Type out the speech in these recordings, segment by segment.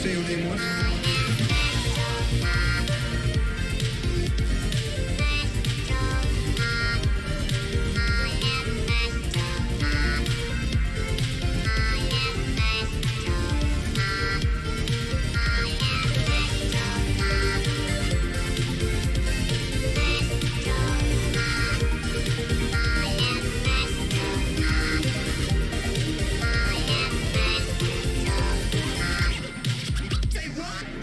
say your name was? Say what?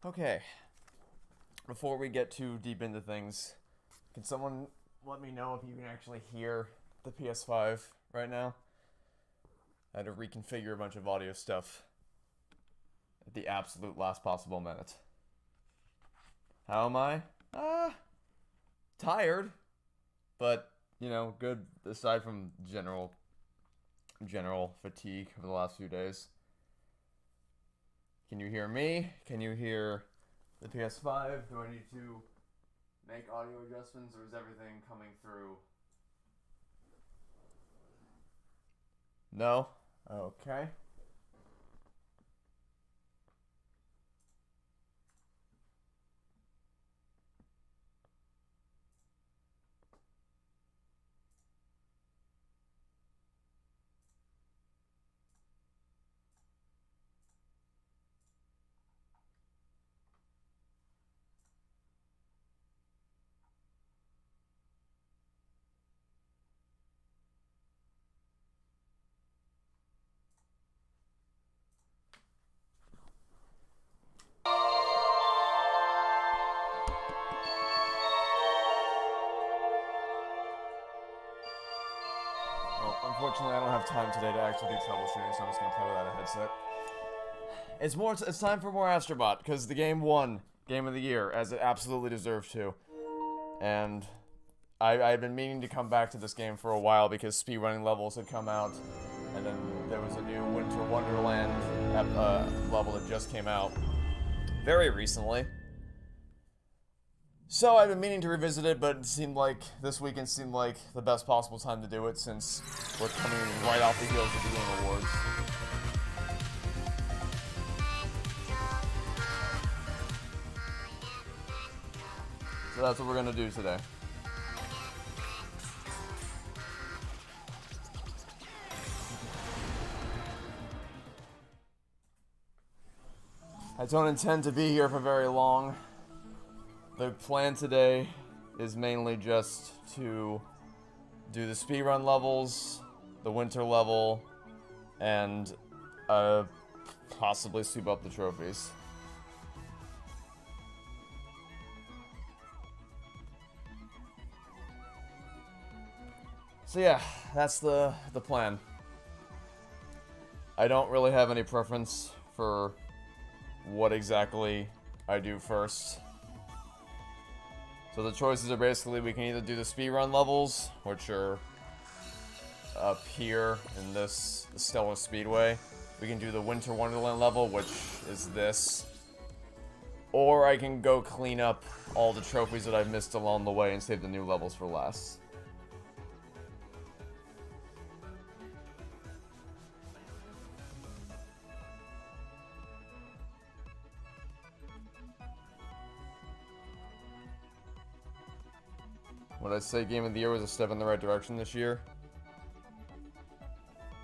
Okay, before we get too deep into things, can someone let me know if you can actually hear the PS5 right now? I had to reconfigure a bunch of audio stuff at the absolute last possible minute. How am I? Tired, but, you know, good aside from general fatigue over the last few days. Can you hear me? Can you hear the PS5? Do I need to make audio adjustments, or is everything coming through? No? Okay. Well, unfortunately, I don't have time today to actually do troubleshooting, so I'm just gonna play without a headset. It's time for more Astro Bot, because the game won Game of the Year, as it absolutely deserved to. And I've been meaning to come back to this game for a while because speedrunning levels had come out, and then there was a new Winter Wonderland level that just came out very recently. So I've been meaning to revisit it, but it seemed like this weekend seemed like the best possible time to do it since we're coming right off the heels of the Game Awards. So that's what we're gonna do today. I don't intend to be here for very long. The plan today is mainly just to do the speedrun levels, the winter level, and possibly sweep up the trophies. So yeah, that's the plan. I don't really have any preference for what exactly I do first. So the choices are basically we can either do the speedrun levels, which are up here in this Stellar Speedway. We can do the Winter Wonderland level, which is this. Or I can go clean up all the trophies that I've missed along the way and save the new levels for last. Would I say Game of the Year was a step in the right direction this year?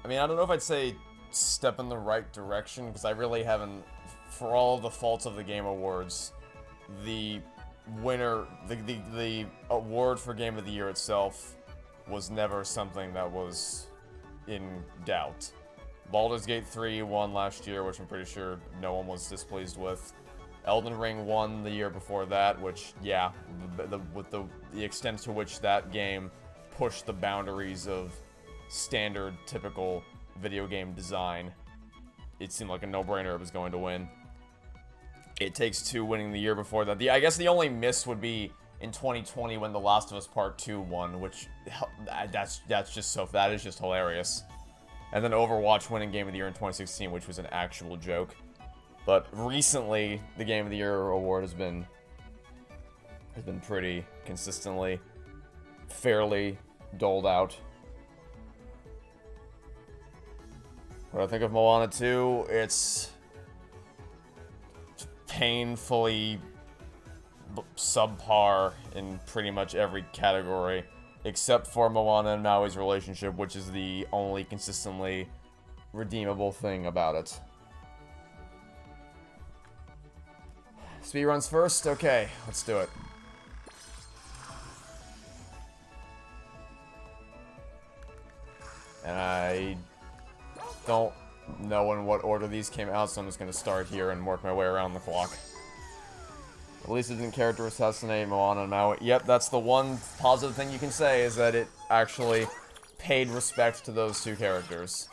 I mean, I don't know if I'd say step in the right direction, because I really haven't, for all the faults of the Game Awards, the winner, the award for Game of the Year itself was never something that was in doubt. Baldur's Gate 3 won last year, which I'm pretty sure no one was displeased with. Elden Ring won the year before that, which, yeah, with the extent to which that game pushed the boundaries of standard, typical video game design, it seemed like a no-brainer it was going to win. It Takes Two winning the year before that. I guess the only miss would be in 2020 when The Last of Us Part 2 won, which, that is just hilarious. And then Overwatch winning Game of the Year in 2016, which was an actual joke. But recently, the Game of the Year award has been pretty consistently, fairly doled out. What I think of Moana 2, it's painfully subpar in pretty much every category, except for Moana and Maui's relationship, which is the only consistently redeemable thing about it. Speedruns first? Okay, let's do it. And I don't know in what order these came out, so I'm just going to start here and work my way around the clock. At least it didn't character assassinate Moana and Maui. Yep, that's the one positive thing you can say, is that it actually paid respect to those two characters.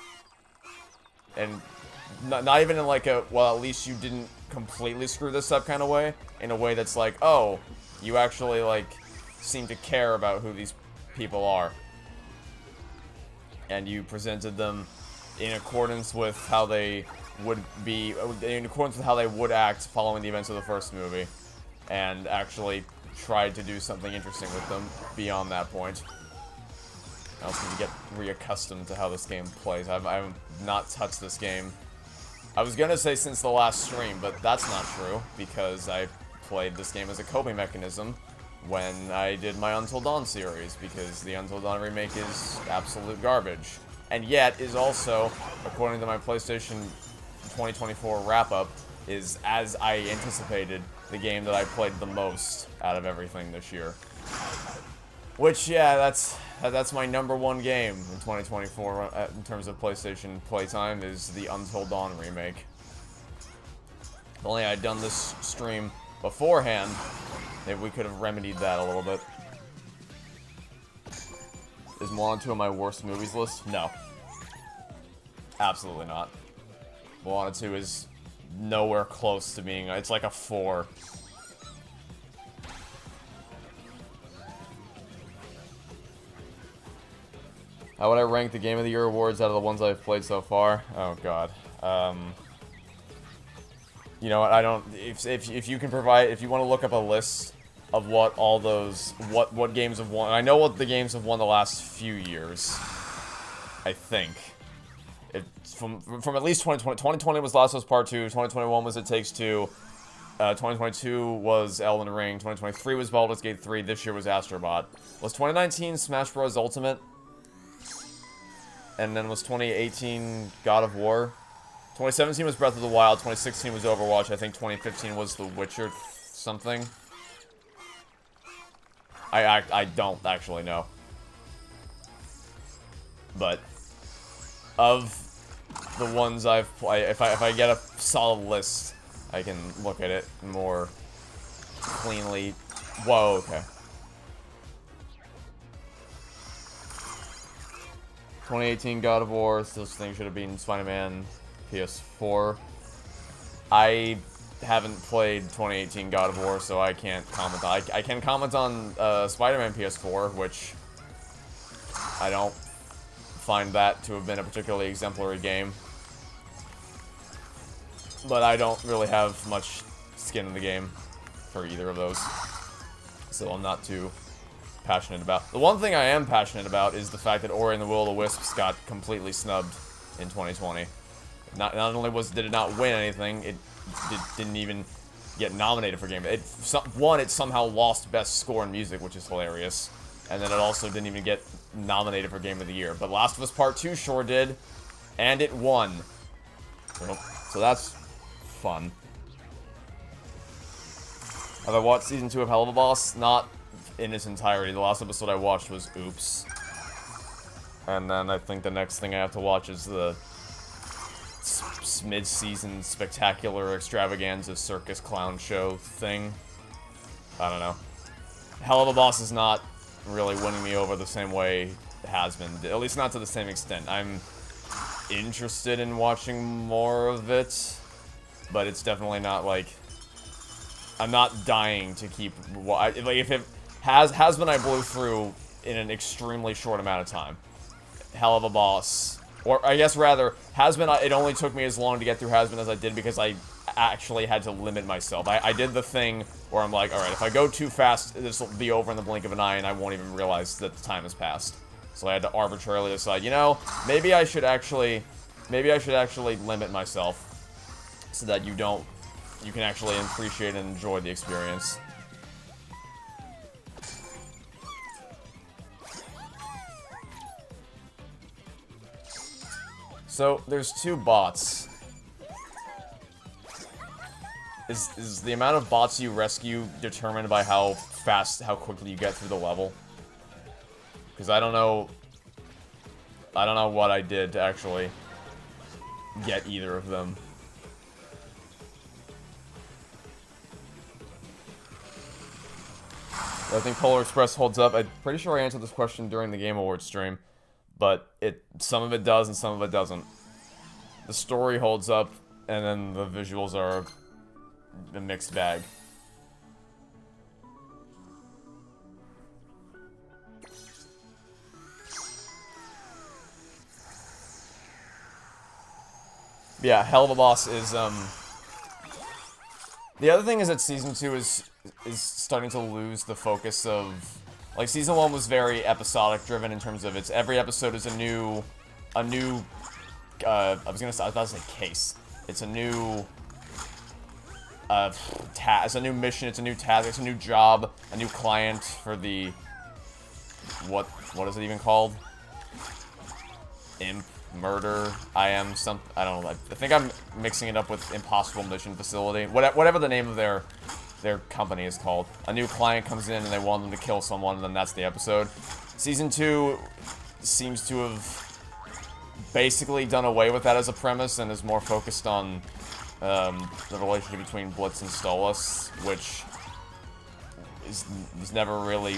And not even in like a, well, at least you didn't completely screw this up kind of way. In a way that's like, oh, you actually, like, seem to care about who these people are. And you presented them in accordance with how they would be, in accordance with how they would act following the events of the first movie. And actually tried to do something interesting with them beyond that point. I also need to get reaccustomed to how this game plays. I have not touched this game. I was gonna say since the last stream, but that's not true, because I played this game as a coping mechanism when I did my Until Dawn series, because the Until Dawn remake is absolute garbage. And yet is also, according to my PlayStation 2024 wrap-up, is, as I anticipated, the game that I played the most out of everything this year. Which, yeah, that's my #1 game in 2024 in terms of PlayStation playtime, is the Until Dawn remake. If only I'd done this stream beforehand, maybe we could have remedied that a little bit. Is Moana 2 on my worst movies list? No. Absolutely not. Moana 2 is nowhere close to being, it's like a 4. How would I rank the Game of the Year awards out of the ones I've played so far? Oh god. You know what, I don't, if you can provide, if you want to look up a list of what all those, what games have won, I know what the games have won the last few years, I think. It's from at least 2020. 2020 was Last of Us Part 2, 2021 was It Takes Two, 2022 was Elden Ring, 2023 was Baldur's Gate 3, this year was Astro Bot. Was 2019 Smash Bros. Ultimate? And then was 2018 God of War? 2017 was Breath of the Wild, 2016 was Overwatch, I think 2015 was The Witcher something. I don't actually know. But of the ones I've played, if I get a solid list, I can look at it more cleanly. Whoa, okay. 2018 God of War, this thing should have been Spider-Man PS4. I haven't played 2018 God of War, so I can't comment on. I can comment on Spider-Man PS4, which I don't find that to have been a particularly exemplary game. But I don't really have much skin in the game for either of those, so I'm not too passionate about. The one thing I am passionate about is the fact that Ori and the Will of the Wisps got completely snubbed in 2020. Not only did it not win anything, it didn't even get nominated for Game. It somehow lost Best Score in Music, which is hilarious, and then it also didn't even get nominated for Game of the Year. But Last of Us Part 2 sure did, and it won. So that's fun. Have I watched Season 2 of Hell of a Boss? Not in its entirety. The last episode I watched was Oops. And then I think the next thing I have to watch is the mid-season spectacular extravaganza circus clown show thing. I don't know. Hell of a Boss is not really winning me over the same way it has been. At least not to the same extent. I'm interested in watching more of it, but it's definitely not like, I'm not dying to keep, like, if it has been, I blew through in an extremely short amount of time. Hell of a Boss, or I guess rather, has been, it only took me as long to get through has been as I did because I actually had to limit myself. I did the thing where I'm like, alright, if I go too fast, this will be over in the blink of an eye and I won't even realize that the time has passed. So I had to arbitrarily decide, you know, maybe I should actually limit myself so that you can actually appreciate and enjoy the experience. So, there's 2 bots. Is the amount of bots you rescue determined by how quickly you get through the level? Because I don't know what I did to actually get either of them. I think Polar Express holds up. I'm pretty sure I answered this question during the Game Awards stream, but some of it does and some of it doesn't. The story holds up, and then the visuals are a mixed bag. Yeah, Hell of a Boss is, the other thing is that Season 2 is starting to lose the focus of... Like, Season 1 was very episodic-driven in terms of every episode is a new, I was about to say case. It's a new, it's a new mission, it's a new task, it's a new job, a new client for the, what is it even called? Imp, murder, I don't know, I think I'm mixing it up with Impossible Mission Facility, whatever the name of their company is called. A new client comes in and they want them to kill someone, and then that's the episode. Season 2 seems to have basically done away with that as a premise and is more focused on the relationship between Blitz and Stolas, which was never really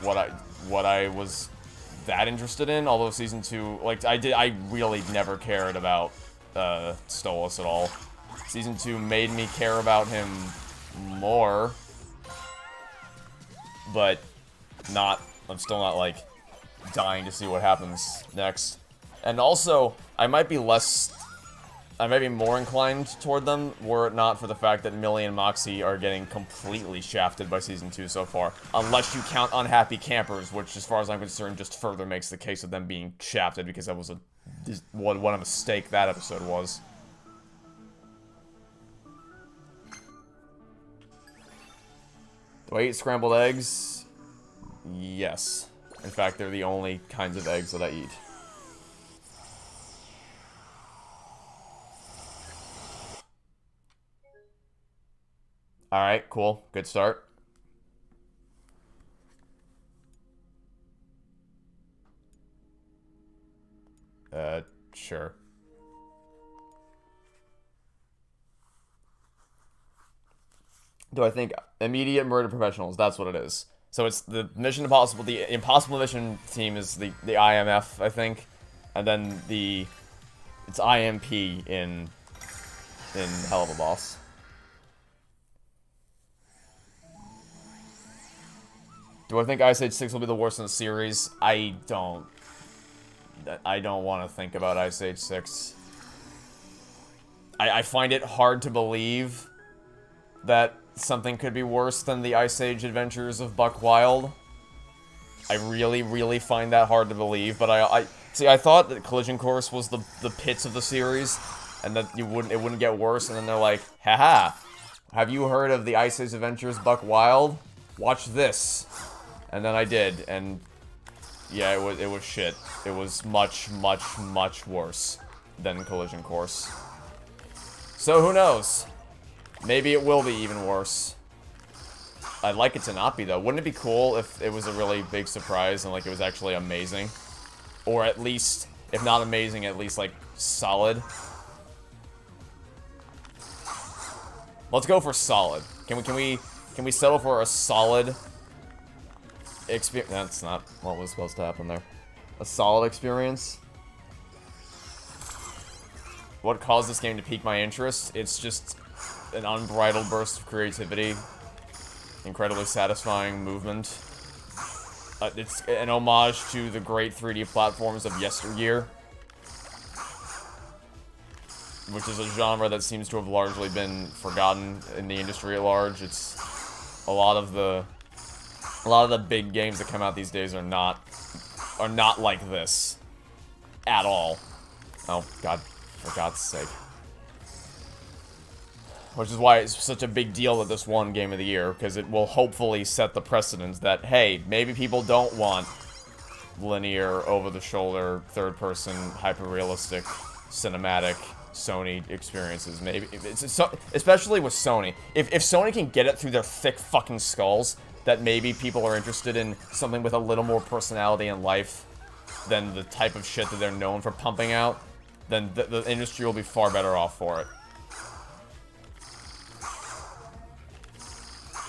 what I was that interested in. Although Season 2, like, I really never cared about Stolas at all. Season 2 made me care about him more, but I'm still not, like, dying to see what happens next. And also, I might be more inclined toward them were it not for the fact that Millie and Moxie are getting completely shafted by Season 2 so far. Unless you count Unhappy Campers, which, as far as I'm concerned, just further makes the case of them being shafted, because that was what a mistake that episode was. Do I eat scrambled eggs? Yes. In fact, they're the only kinds of eggs that I eat. Alright, cool. Good start. Sure. Do I think immediate murder professionals? That's what it is. So it's the Mission Impossible, the Impossible Mission team is the IMF, I think. And then it's IMP in Hell of a Boss. Do I think Ice Age 6 will be the worst in the series? I don't want to think about Ice Age 6. I find it hard to believe that something could be worse than the Ice Age Adventures of Buck Wild. I really, really find that hard to believe, but I thought that Collision Course was the pits of the series, and that it wouldn't get worse, and then they're like, haha, have you heard of the Ice Age Adventures Buck Wild? Watch this. And then I did, and yeah, it was shit. It was much, much, much worse than Collision Course. So who knows? Maybe it will be even worse. I'd like it to not be, though. Wouldn't it be cool if it was a really big surprise and, like, it was actually amazing? Or at least, if not amazing, at least, like, solid? Let's go for solid. Can we settle for a solid experience? That's not what was supposed to happen there. A solid experience? What caused this game to pique my interest? It's just an unbridled burst of creativity. Incredibly satisfying movement. It's an homage to the great 3D platforms of yesteryear, which is a genre that seems to have largely been forgotten in the industry at large. It's a lot of the big games that come out these days are not like this at all. Oh God, for God's sake. Which is why it's such a big deal that this won Game of the Year, because it will hopefully set the precedent that, hey, maybe people don't want linear, over-the-shoulder, third-person, hyper-realistic, cinematic Sony experiences. Maybe, especially with Sony. If Sony can get it through their thick fucking skulls that maybe people are interested in something with a little more personality and life than the type of shit that they're known for pumping out, then the industry will be far better off for it.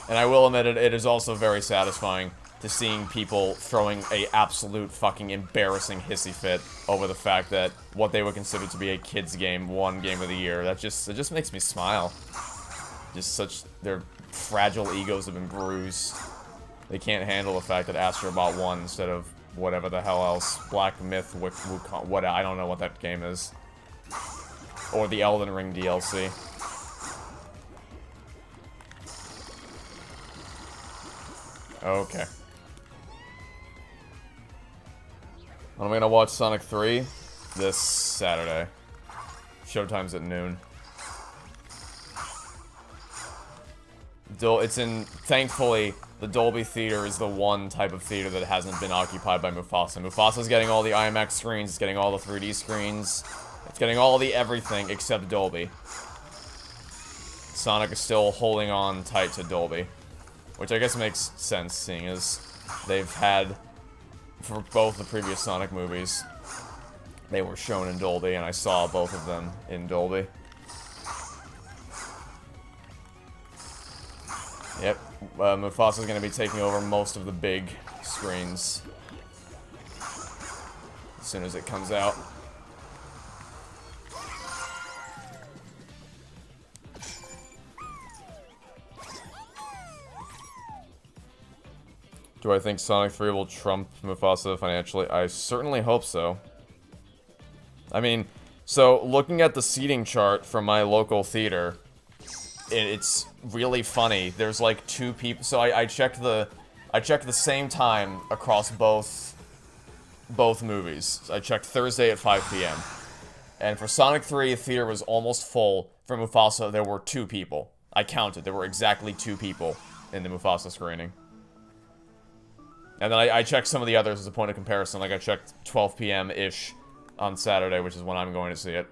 And I will admit it is also very satisfying to seeing people throwing a absolute fucking embarrassing hissy fit over the fact that what they would consider to be a kid's game won Game of the Year. It just makes me smile. Their fragile egos have been bruised. They can't handle the fact that Astro Bot won instead of whatever the hell else. Black Myth, what, I don't know what that game is. Or the Elden Ring DLC. Okay. I'm gonna watch Sonic 3 this Saturday. Showtime's at noon. Thankfully, the Dolby Theater is the one type of theater that hasn't been occupied by Mufasa. Mufasa's getting all the IMAX screens, it's getting all the 3D screens, it's getting all the everything except Dolby. Sonic is still holding on tight to Dolby. Which I guess makes sense, seeing as they've had, for both the previous Sonic movies, they were shown in Dolby, and I saw both of them in Dolby. Yep, Mufasa's gonna be taking over most of the big screens as soon as it comes out. Do I think Sonic 3 will trump Mufasa financially? I certainly hope so. I mean, so looking at the seating chart from my local theater, it's really funny. There's like 2 people. So I checked the same time across both movies. I checked Thursday at 5 p.m. And for Sonic 3, the theater was almost full. For Mufasa, there were 2 people. I counted. There were exactly 2 people in the Mufasa screening. And then I checked some of the others as a point of comparison. Like, I checked 12 p.m.-ish on Saturday, which is when I'm going to see it.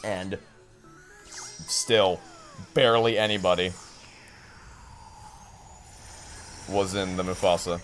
And still, barely anybody was in the Mufasa.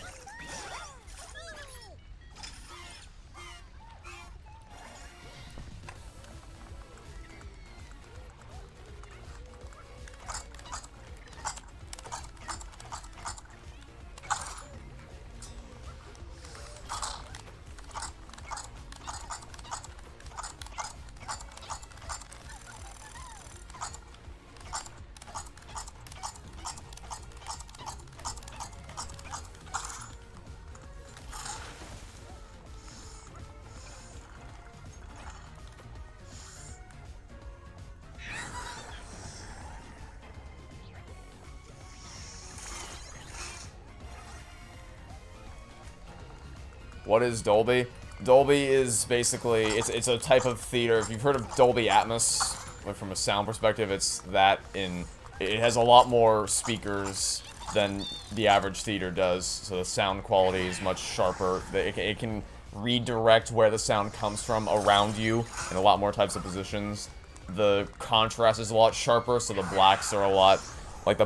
What is Dolby? Dolby is basically, it's a type of theater. If you've heard of Dolby Atmos, from a sound perspective, it's that it has a lot more speakers than the average theater does, so the sound quality is much sharper. It can redirect where the sound comes from around you in a lot more types of positions. The contrast is a lot sharper, so the blacks are a lot, like the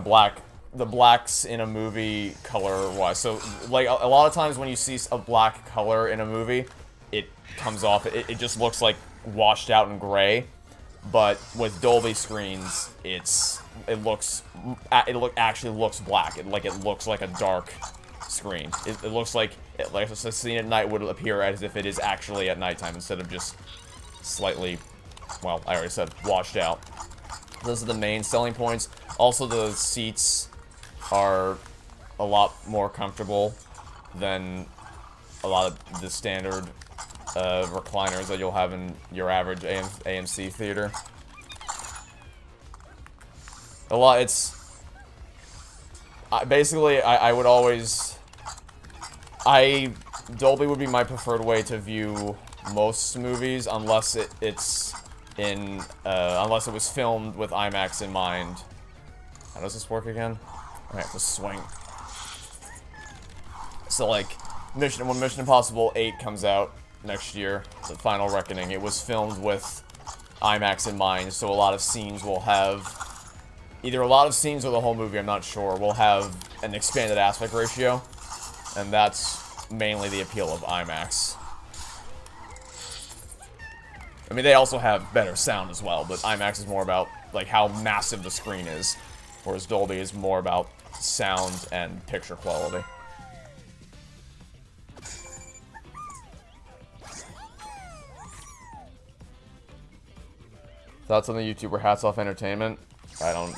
blacks in a movie color-wise. So, like, a lot of times when you see a black color in a movie, it comes off, it just looks like washed out and gray. But with Dolby screens, it actually looks black. It looks like a dark screen. It looks like a scene at night would appear as if it is actually at nighttime instead of just slightly, well, I already said, washed out. Those are the main selling points. Also, the seats are a lot more comfortable than a lot of the standard recliners that you'll have in your average AMC theater. Basically, I would always... Dolby would be my preferred way to view most movies, unless unless it was filmed with IMAX in mind. How does this work again? I have to swing. So, like, when Mission Impossible 8 comes out next year, The Final Reckoning, it was filmed with IMAX in mind, so a lot of scenes will have... Either a lot of scenes or the whole movie, I'm not sure, will have an expanded aspect ratio, and that's mainly the appeal of IMAX. I mean, they also have better sound as well, but IMAX is more about, like, how massive the screen is. whereas Dolby is more about sound and picture quality. Thoughts on the YouTuber Hats Off Entertainment? I don't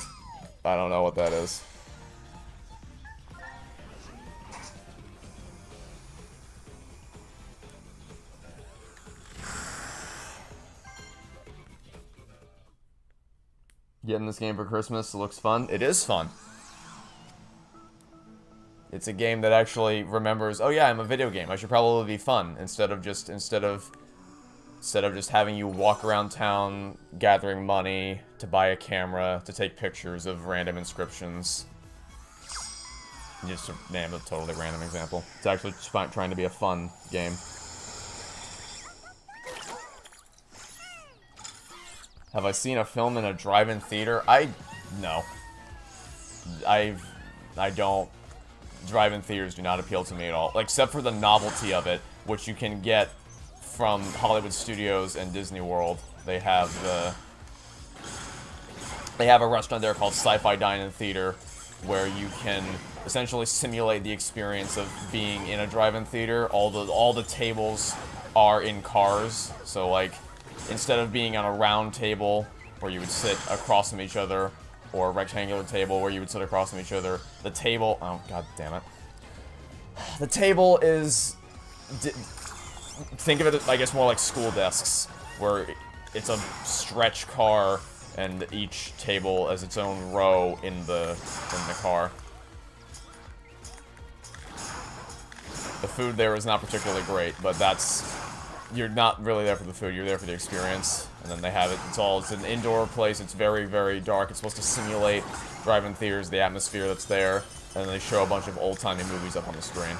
know what that is. Getting this game for Christmas, it looks fun. It is fun. It's a game that actually remembers, oh yeah, I'm a video game. I should probably be fun instead of just having you walk around town gathering money to buy a camera to take pictures of random inscriptions. Just to name a totally random example. It's actually trying to be a fun game. Have I seen a film in a drive-in theater? No. I don't. Drive-in theaters do not appeal to me at all. Except for the novelty of it, which you can get from Hollywood Studios and Disney World. They have a restaurant there called Sci-Fi Dine-In Theater, where you can essentially simulate the experience of being in a drive-in theater. All the tables are in cars, so like, instead of being on a round table where you would sit across from each other, or a rectangular table where you would sit across from each other, the table, oh god damn it. The table is, think of it, I guess, more like school desks, where it's a stretch car, and each table has its own row in the car. The food there is not particularly great, but you're not really there for the food, you're there for the experience. And then they have it, it's an indoor place, it's very, very dark. It's supposed to simulate drive-in theaters, the atmosphere that's there. And then they show a bunch of old-timey movies up on the screen.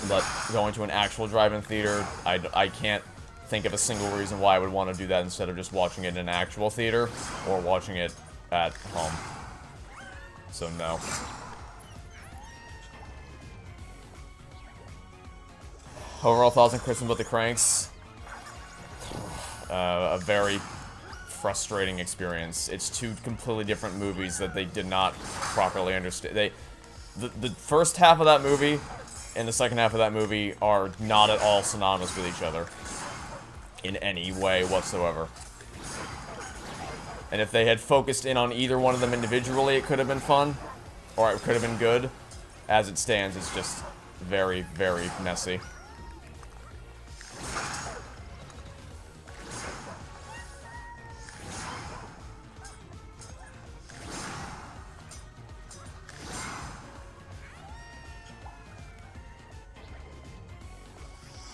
But going to an actual drive-in theater, I can't think of a single reason why I would want to do that instead of just watching it in an actual theater or watching it at home. So no. Overall thoughts on Christmas with the Cranks? A very frustrating experience. It's two completely different movies that they did not properly understand. The first half of that movie and the second half of that movie are not at all synonymous with each other in any way whatsoever. And if they had focused in on either one of them individually, it could have been fun, or it could have been good. As it stands, it's just very, very messy.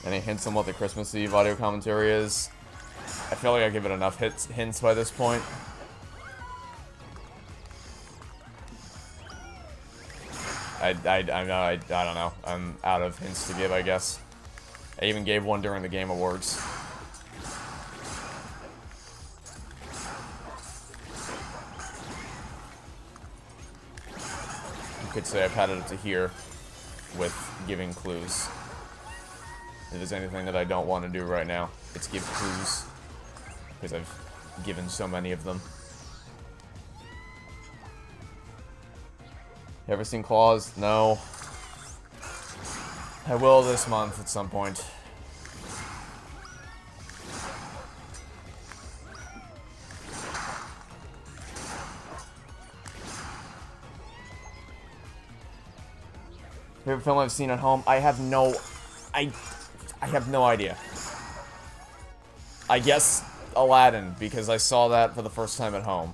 Any hints on what the Christmas Eve audio commentary is? I feel like I give it enough hints by this point. I don't know. I'm out of hints to give, I guess. I even gave one during the Game Awards. You could say I've had it up to here with giving clues. If there's anything that I don't want to do right now, it's give clues. Because I've given so many of them. You ever seen Claws? No. I will this month at some point. Favorite film I've seen at home? I have no idea. I guess Aladdin, because I saw that for the first time at home.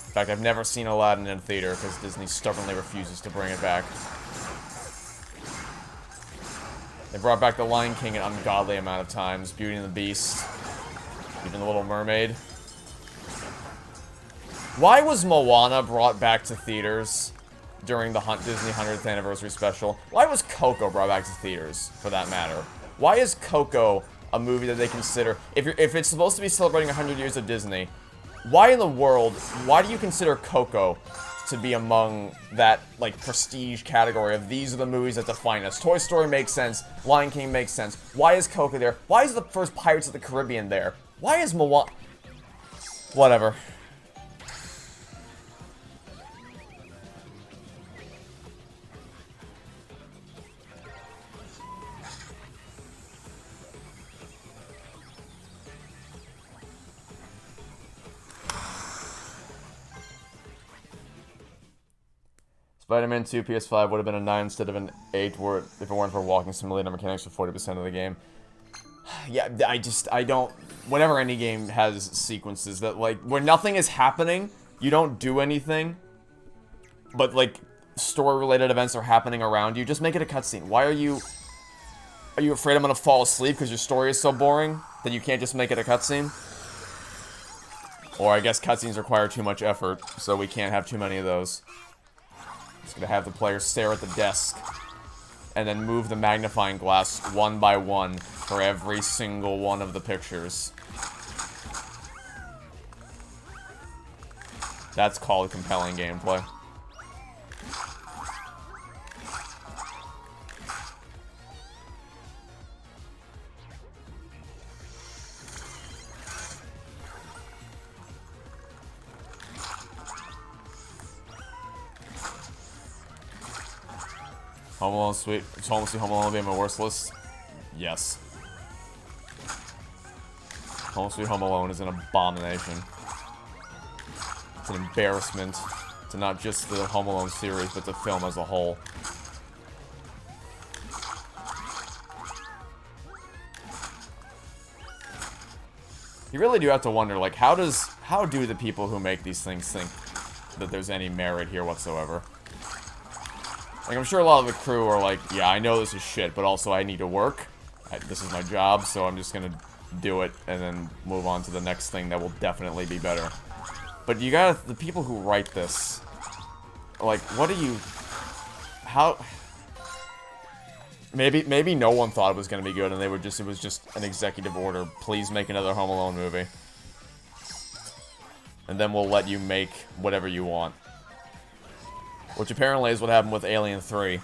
In fact, I've never seen Aladdin in a theater because Disney stubbornly refuses to bring it back. They brought back The Lion King an ungodly amount of times, Beauty and the Beast, even The Little Mermaid. Why was Moana brought back to theaters during the Disney 100th Anniversary Special? Why was Coco brought back to theaters, for that matter? Why is Coco a movie that they consider... If it's supposed to be celebrating 100 years of Disney, why in the world... Why do you consider Coco to be among that, like, prestige category of these are the movies that define us. Toy Story makes sense. Lion King makes sense. Why is Coco there? Why is the first Pirates of the Caribbean there? Why is Moana... Whatever. Spider-Man 2 PS5 would have been a 9 instead of an 8 if it weren't for walking simulator mechanics for 40% of the game. Yeah, I don't... Whenever any game has sequences that, like, where nothing is happening, you don't do anything, but, like, story-related events are happening around you, just make it a cutscene. Why are you... Are you afraid I'm gonna fall asleep because your story is so boring that you can't just make it a cutscene? Or I guess cutscenes require too much effort, so we can't have too many of those. Just gonna have the player stare at the desk and then move the magnifying glass one by one for every single one of the pictures. That's called compelling gameplay. Home Alone Sweet. Home Alone be on my worst list? Yes. Home Sweet Home Alone is an abomination. It's an embarrassment to not just the Home Alone series, but the film as a whole. You really do have to wonder, like, how do the people who make these things think that there's any merit here whatsoever? Like, I'm sure a lot of the crew are like, yeah, I know this is shit, but also I need to work. This is my job, so I'm just gonna do it and then move on to the next thing that will definitely be better. But you gotta, the people who write this, like, what do you, how, maybe no one thought it was gonna be good and they were just, it was just an executive order, please make another Home Alone movie. And then we'll let you make whatever you want. Which apparently is what happened with Alien 3.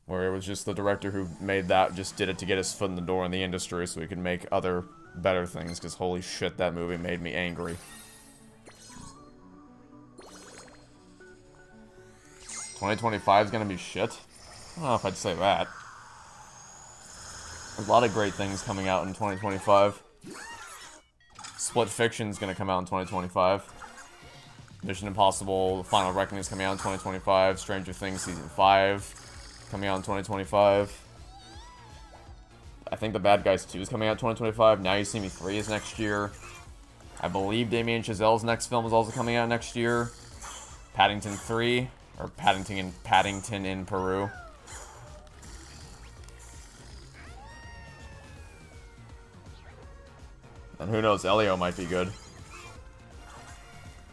Where it was just the director who made that, just did it to get his foot in the door in the industry so he could make other, better things, because holy shit, that movie made me angry. 2025 is gonna be shit? I don't know if I'd say that. There's a lot of great things coming out in 2025. Split Fiction's gonna come out in 2025. Mission Impossible: The Final Reckoning is coming out in 2025. Stranger Things Season 5 coming out in 2025. I think The Bad Guys 2 is coming out in 2025. Now You See Me 3 is next year. I believe Damien Chazelle's next film is also coming out next year. Paddington 3, or Paddington in Peru. And who knows, Elio might be good.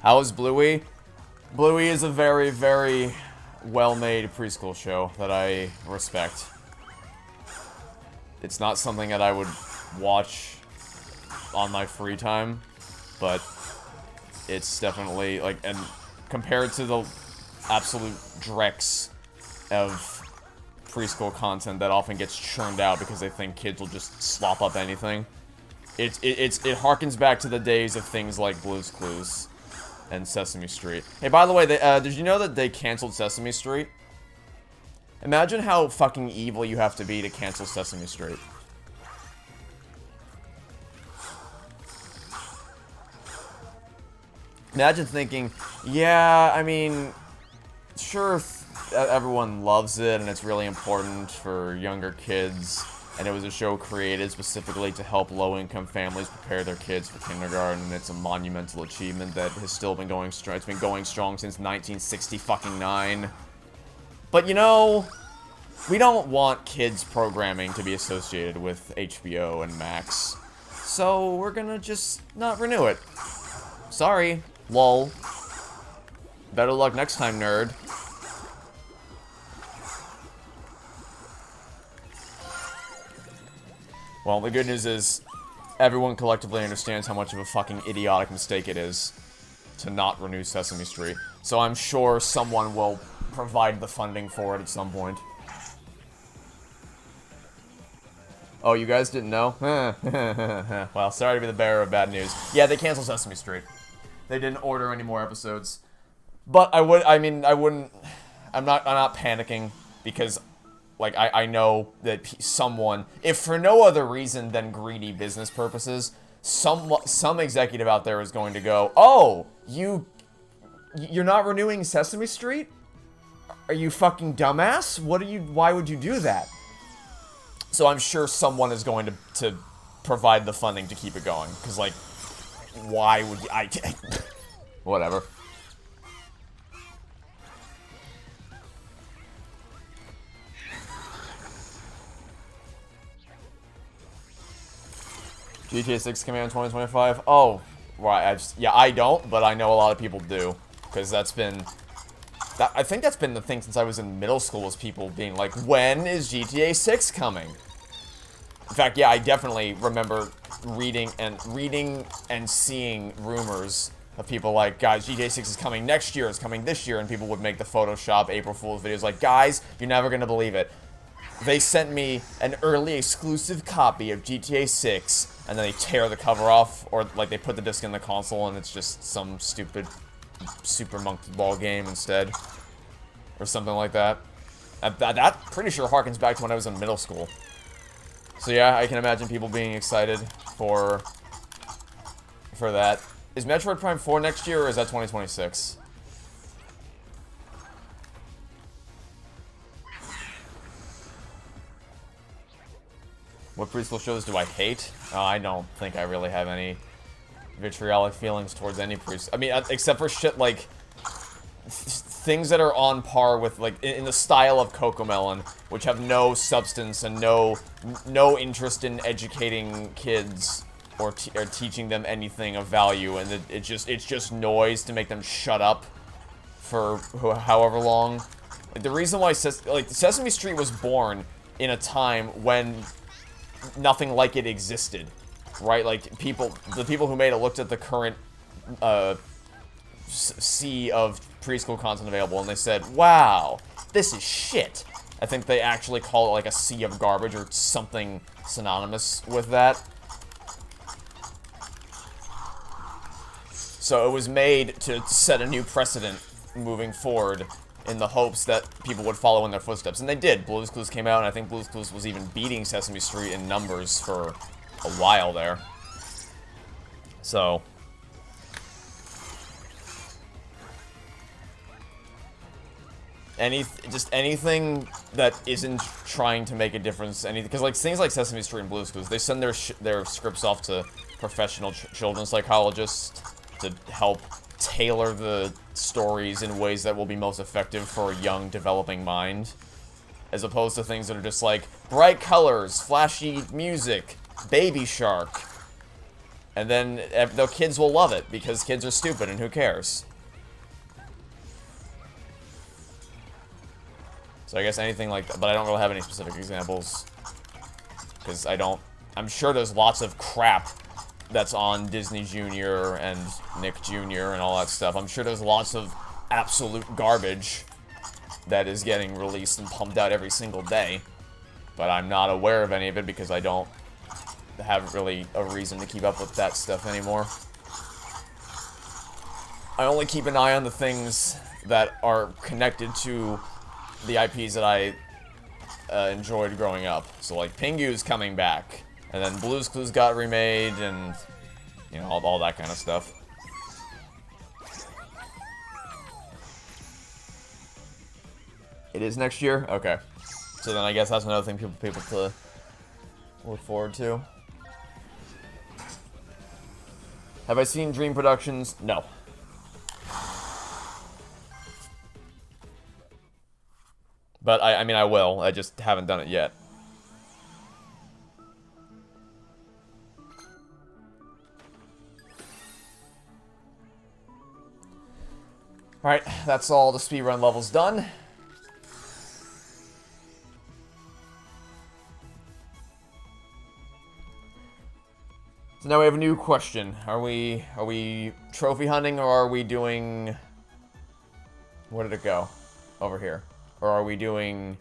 How is Bluey? Bluey is a very, very well-made preschool show that I respect. It's not something that I would watch on my free time, but it's definitely, like, and compared to the absolute dregs of preschool content that often gets churned out because they think kids will just slop up anything, it harkens back to the days of things like Blue's Clues and Sesame Street. Hey, by the way, did you know that they canceled Sesame Street? Imagine how fucking evil you have to be to cancel Sesame Street. Imagine thinking, yeah, I mean, sure, everyone loves it and it's really important for younger kids, and it was a show created specifically to help low-income families prepare their kids for kindergarten, and it's a monumental achievement that has still been going strong. It's been going strong since 1969. But, you know, we don't want kids programming to be associated with HBO and Max, so we're gonna just not renew it. Sorry. Lol. Better luck next time, nerd. Well, the good news is, everyone collectively understands how much of a fucking idiotic mistake it is to not renew Sesame Street. So I'm sure someone will provide the funding for it at some point. Oh, you guys didn't know? Well, sorry to be the bearer of bad news. Yeah, they canceled Sesame Street. They didn't order any more episodes. But I'm not panicking, because, like, I know that someone, if for no other reason than greedy business purposes, some executive out there is going to go, oh, you're not renewing Sesame Street? Are you fucking dumbass? Why would you do that? So I'm sure someone is going to provide the funding to keep it going. Because, like, why would you... Whatever. GTA 6 coming out in 2025? Oh, right. I don't, but I know a lot of people do. Because that's been... I think that's been the thing since I was in middle school, was people being like, when is GTA 6 coming? In fact, yeah, I definitely remember reading and seeing rumors of people like, guys, GTA 6 is coming next year, it's coming this year, and people would make the Photoshop April Fool's videos like, guys, you're never gonna believe it. They sent me an early exclusive copy of GTA 6, and then they tear the cover off, or like they put the disc in the console and it's just some stupid Super Monkey Ball game instead. Or something like that. That pretty sure harkens back to when I was in middle school. So yeah, I can imagine people being excited for that. Is Metroid Prime 4 next year, or is that 2026? What preschool shows do I hate? I don't think I really have any vitriolic feelings towards any preschool. I mean, except for shit like things that are on par with, like, in the style of Cocomelon, which have no substance and no interest in educating kids or teaching them anything of value, and it's just noise to make them shut up for however long. Like, the reason why Sesame Street was born in a time when nothing like it existed, right? Like, the people who made it looked at the current sea of preschool content available, and they said, wow, this is shit. I think they actually call it like a sea of garbage or something synonymous with that. So it was made to set a new precedent moving forward in the hopes that people would follow in their footsteps. And they did. Blue's Clues came out, and I think Blue's Clues was even beating Sesame Street in numbers for a while there. So... just anything that isn't trying to make a difference, because like things like Sesame Street and Blue's Clues, they send their scripts off to professional children's psychologists to help tailor the stories in ways that will be most effective for a young developing mind, as opposed to things that are just like bright colors, flashy music, Baby Shark, and then the kids will love it because kids are stupid and who cares. So I guess anything like that, but I don't really have any specific examples, because I'm sure there's lots of crap that's on Disney Junior and Nick Jr. and all that stuff. I'm sure there's lots of absolute garbage that is getting released and pumped out every single day, but I'm not aware of any of it because I don't have really a reason to keep up with that stuff anymore. I only keep an eye on the things that are connected to the IPs that I enjoyed growing up. So, like, Pingu's coming back, and then Blue's Clues got remade, and, you know, all that kind of stuff. It is next year? Okay. So then I guess that's another thing people to look forward to. Have I seen Dream Productions? No. But, I mean, I will. I just haven't done it yet. Alright, that's all the speedrun levels done. So now we have a new question. Are we trophy hunting, or are we doing... Where did it go? Over here. Or are we doing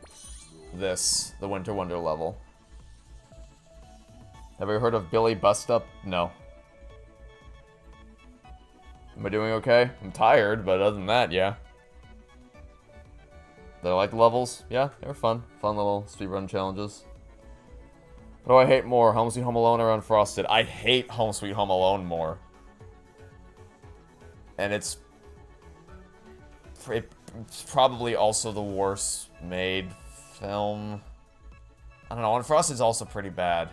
this, the Winter Wonder level? Have you heard of Billy Bust Up? No. Am I doing okay? I'm tired, but other than that, yeah. Did I like the levels? Yeah, they were fun. Fun little speedrun challenges. What do I hate more, Home Sweet Home Alone or Unfrosted? I hate Home Sweet Home Alone more. And it's probably also the worst made film. I don't know, Unfrosted's also pretty bad.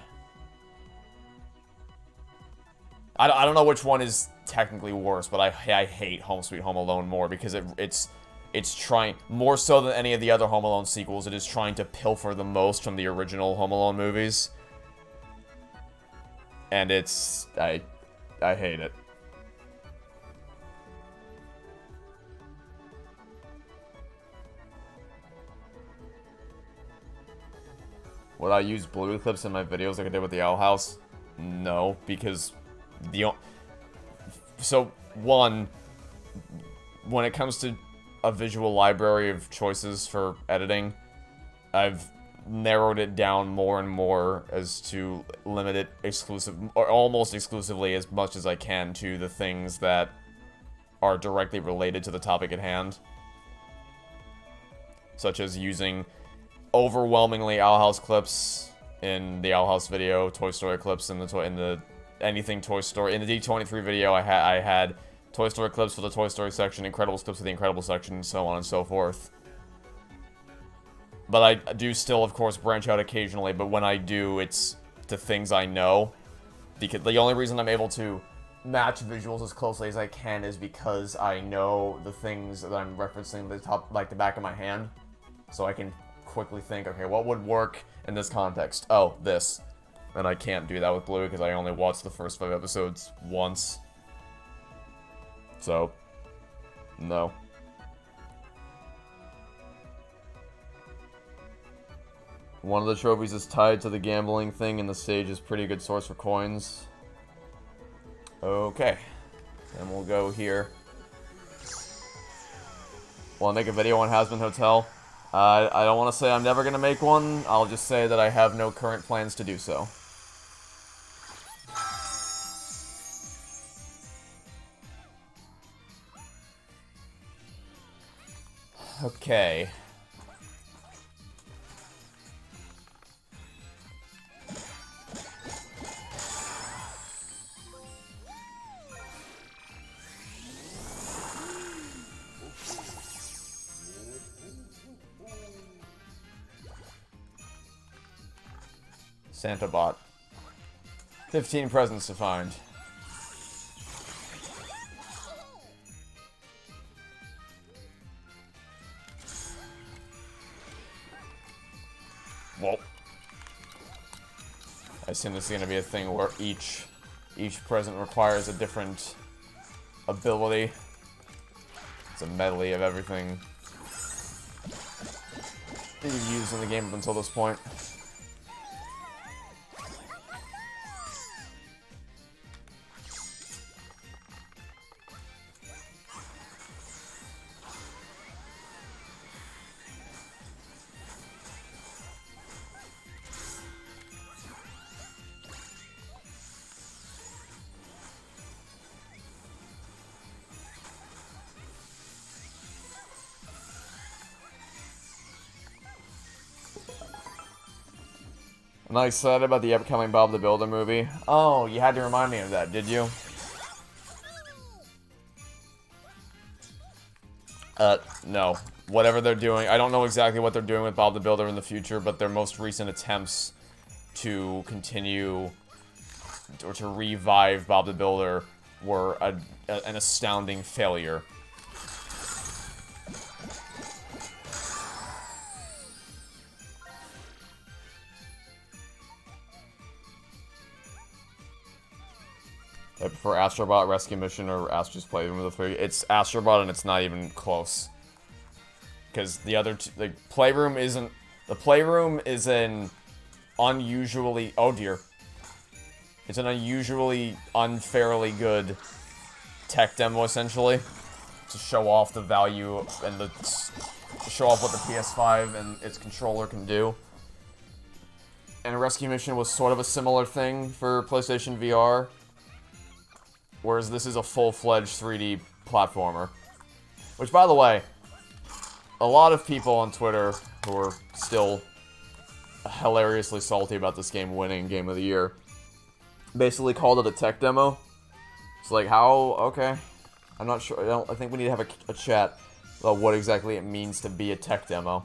I don't know which one is technically worse, but I hate Home Sweet Home Alone more because it's trying, more so than any of the other Home Alone sequels, it is trying to pilfer the most from the original Home Alone movies. And it's... I hate it. Would I use Bluetooth clips in my videos like I did with the Owl House? No, because so, one, when it comes to a visual library of choices for editing, I've narrowed it down more and more as to limit it or almost exclusively as much as I can to the things that are directly related to the topic at hand. Such as using overwhelmingly Owl House clips in the Owl House video, Toy Story clips in the anything Toy Story. In the D23 video, I had Toy Story clips for the Toy Story section, Incredibles clips for the Incredibles section, and so on and so forth. But I do still, of course, branch out occasionally, but when I do, it's to things I know. Because the only reason I'm able to match visuals as closely as I can is because I know the things that I'm referencing the top, like the back of my hand. So I can quickly think, okay, what would work in this context? Oh, this. And I can't do that with Blue because I only watched the first 5 episodes once. So, no. One of the trophies is tied to the gambling thing, and the stage is pretty good source for coins. Okay. Then we'll go here. Will I make a video on Hasbin Hotel? I don't want to say I'm never going to make one. I'll just say that I have no current plans to do so. Okay. Santa Bot. 15 presents to find. Whoa. I assume this is going to be a thing where each present requires a different ability. It's a medley of everything that you've used in the game up until this point. I'm not excited about the upcoming Bob the Builder movie. Oh, you had to remind me of that, did you? No. Whatever they're doing, I don't know exactly what they're doing with Bob the Builder in the future, but their most recent attempts to continue or to revive Bob the Builder were an astounding failure. I prefer Astro Bot, Rescue Mission, or Astro's Playroom of the 3. It's Astro Bot, and it's not even close. Because the other two, the Playroom isn't... The Playroom is an unusually... Oh dear. It's an unusually, unfairly good tech demo, essentially, to show off the value and show off what the PS5 and its controller can do. And Rescue Mission was sort of a similar thing for PlayStation VR, whereas this is a full-fledged 3D platformer. Which, by the way, a lot of people on Twitter who are still hilariously salty about this game winning Game of the Year basically called it a tech demo. It's like, how? Okay. I'm not sure. I think we need to have a chat about what exactly it means to be a tech demo.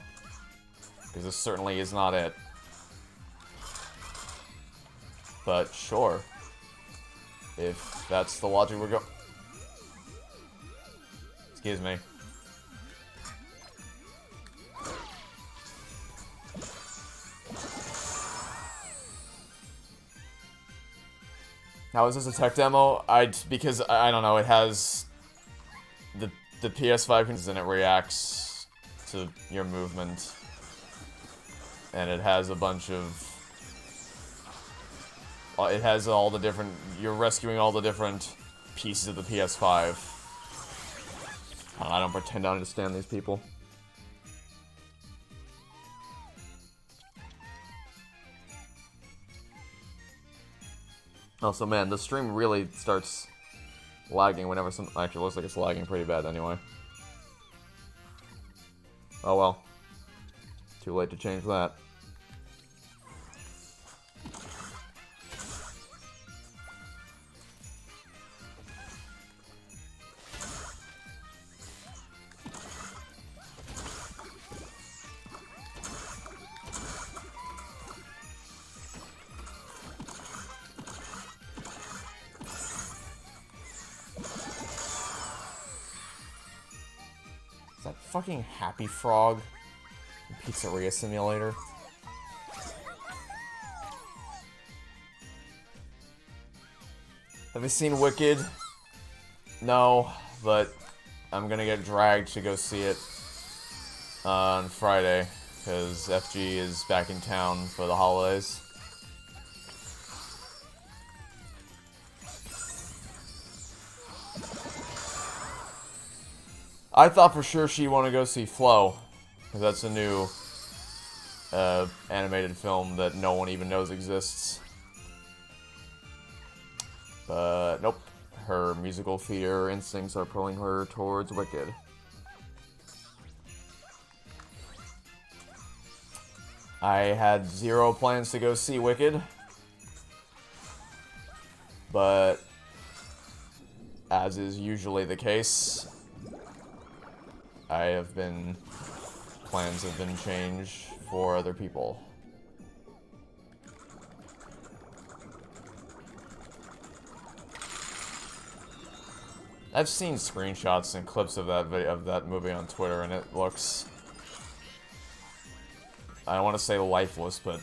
Because this certainly is not it. But, sure. If that's the logic we're going... Excuse me. How is this a tech demo? Because, I don't know, it has... The PS5 and it reacts to your movement. And it has a bunch of... It has all the different... You're rescuing all the different pieces of the PS5. I don't pretend to understand these people. Also, man, the stream really starts lagging whenever some... Actually, it looks like it's lagging pretty bad anyway. Oh well. Too late to change that. Fucking Happy Frog Pizzeria Simulator. Have you seen Wicked? No, but I'm gonna get dragged to go see it on Friday because FG is back in town for the holidays. I thought for sure she'd want to go see Flow, because that's a new animated film that no one even knows exists. But nope, her musical theater instincts are pulling her towards Wicked. I had zero plans to go see Wicked, but as is usually the case, plans have been changed for other people. I've seen screenshots and clips of that movie on Twitter, and it looks... I don't want to say lifeless, but...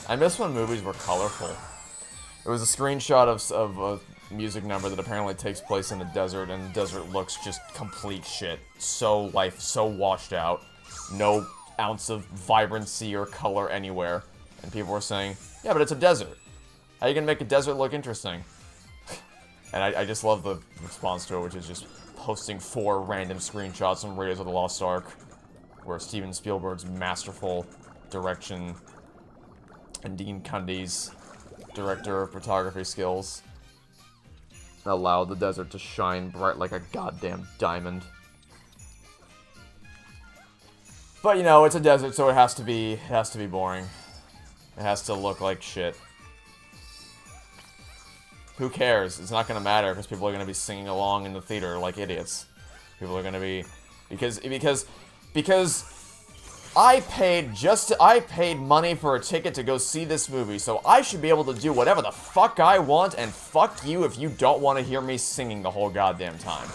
I miss when movies were colorful. There was a screenshot of a music number that apparently takes place in a desert, and the desert looks just complete shit. So washed out. No ounce of vibrancy or color anywhere. And people were saying, yeah, but it's a desert. How are you gonna make a desert look interesting? And I just love the response to it, which is just posting 4 random screenshots from Raiders of the Lost Ark, where Steven Spielberg's masterful direction and Dean Cundy's director of photography skills allowed the desert to shine bright like a goddamn diamond. But you know, it's a desert, so it has to be boring. It has to look like shit. Who cares? It's not gonna matter because people are gonna be singing along in the theater like idiots. People are gonna be because I paid money for a ticket to go see this movie, so I should be able to do whatever the fuck I want, and fuck you if you don't want to hear me singing the whole goddamn time.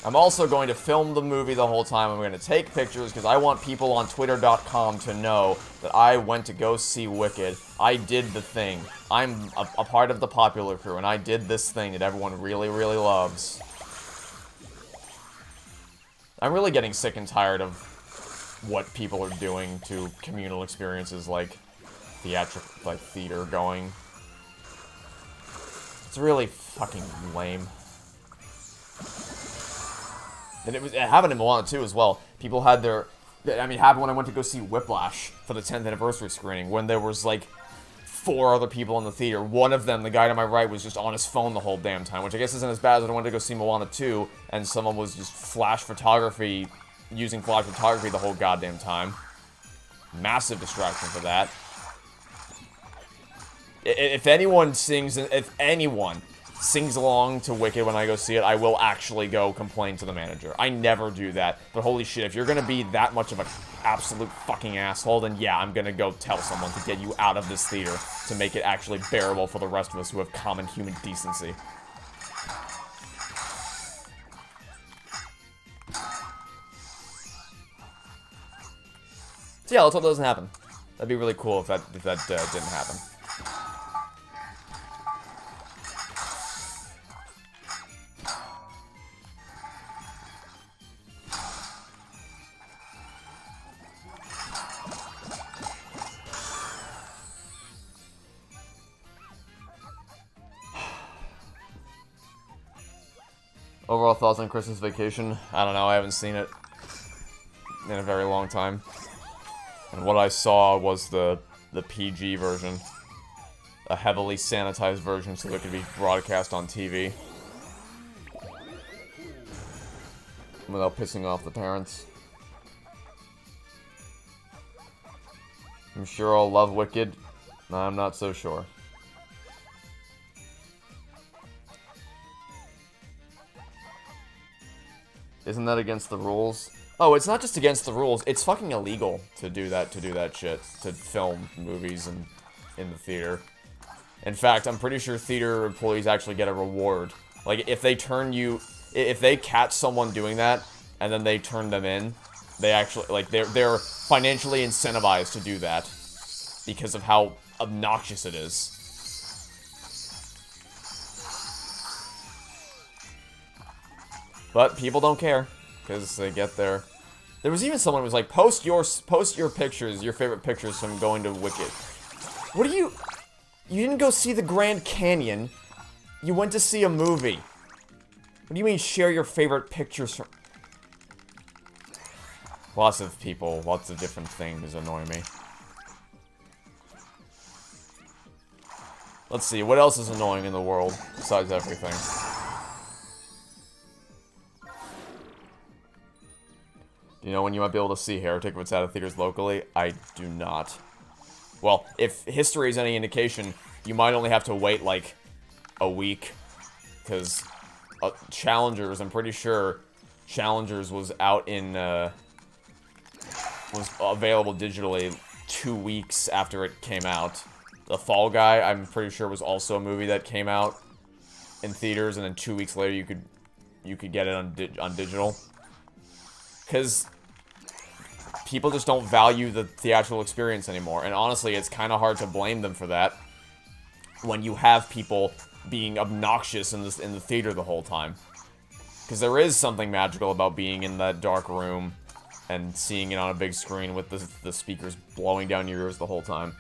I'm also going to film the movie the whole time. I'm going to take pictures because I want people on Twitter.com to know that I went to go see Wicked. I did the thing. I'm a part of the popular crew, and I did this thing that everyone really, really loves. I'm really getting sick and tired of what people are doing to communal experiences like theater going. It's really fucking lame. And it happened in Moana too as well. People had their... I mean, it happened when I went to go see Whiplash for the 10th anniversary screening, when there was, like, 4 other people in the theater. One of them, the guy to my right, was just on his phone the whole damn time, which I guess isn't as bad as when I went to go see Moana 2, and someone was just using flash photography the whole goddamn time. Massive distraction for that. If anyone sings along to Wicked when I go see it, I will actually go complain to the manager. I never do that. But holy shit, if you're gonna be that much of an absolute fucking asshole, then yeah, I'm gonna go tell someone to get you out of this theater to make it actually bearable for the rest of us who have common human decency. So yeah, let's hope that doesn't happen. That'd be really cool if that didn't happen. Overall thoughts on Christmas Vacation? I don't know, I haven't seen it in a very long time. And what I saw was the PG version. A heavily sanitized version so that it could be broadcast on TV. Without pissing off the parents. I'm sure I'll love Wicked. I'm not so sure. Isn't that against the rules? Oh, it's not just against the rules. It's fucking illegal to do that shit. To film movies in the theater. In fact, I'm pretty sure theater employees actually get a reward. Like, if they catch someone doing that, and then they turn them in, they actually, like, they're financially incentivized to do that. Because of how obnoxious it is. But people don't care, because they get there. There was even someone who was like, post your pictures, your favorite pictures from going to Wicked. What do you didn't go see the Grand Canyon. You went to see a movie. What do you mean share your favorite pictures from... Lots of people, lots of different things annoy me. Let's see, what else is annoying in the world, besides everything? Do you know when you might be able to see Heretic if it's out of theaters locally? I do not. Well, if history is any indication, you might only have to wait, like, a week. Because Challengers, I'm pretty sure Challengers was out in, was available digitally 2 weeks after it came out. The Fall Guy, I'm pretty sure, was also a movie that came out in theaters, and then 2 weeks later you could get it on digital. Because people just don't value the theatrical experience anymore. And honestly, it's kind of hard to blame them for that when you have people being obnoxious in the theater the whole time. Because there is something magical about being in that dark room and seeing it on a big screen with the speakers blowing down your ears the whole time.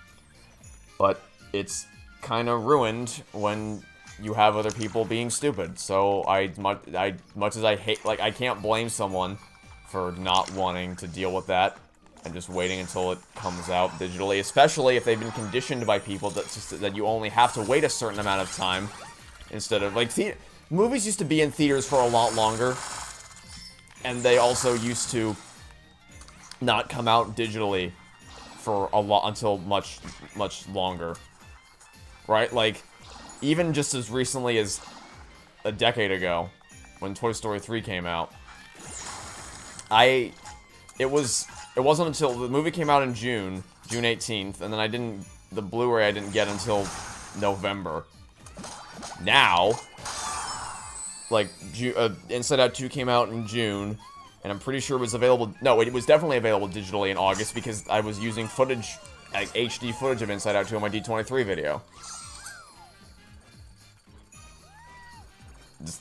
But it's kind of ruined when you have other people being stupid. So much as I hate, like, I can't blame someone for not wanting to deal with that and just waiting until it comes out digitally, especially if they've been conditioned by people that you only have to wait a certain amount of time instead of, like, movies used to be in theaters for a lot longer, and they also used to not come out digitally for a lot until much longer, right? Like, even just as recently as a decade ago, when Toy Story 3 came out, it wasn't until the movie came out in June 18th, and then the Blu-ray I didn't get until November. Now, like, Inside Out 2 came out in June, and I'm pretty sure it was available, no, it was definitely available digitally in August, because I was using footage, like, HD footage of Inside Out 2 on my D23 video.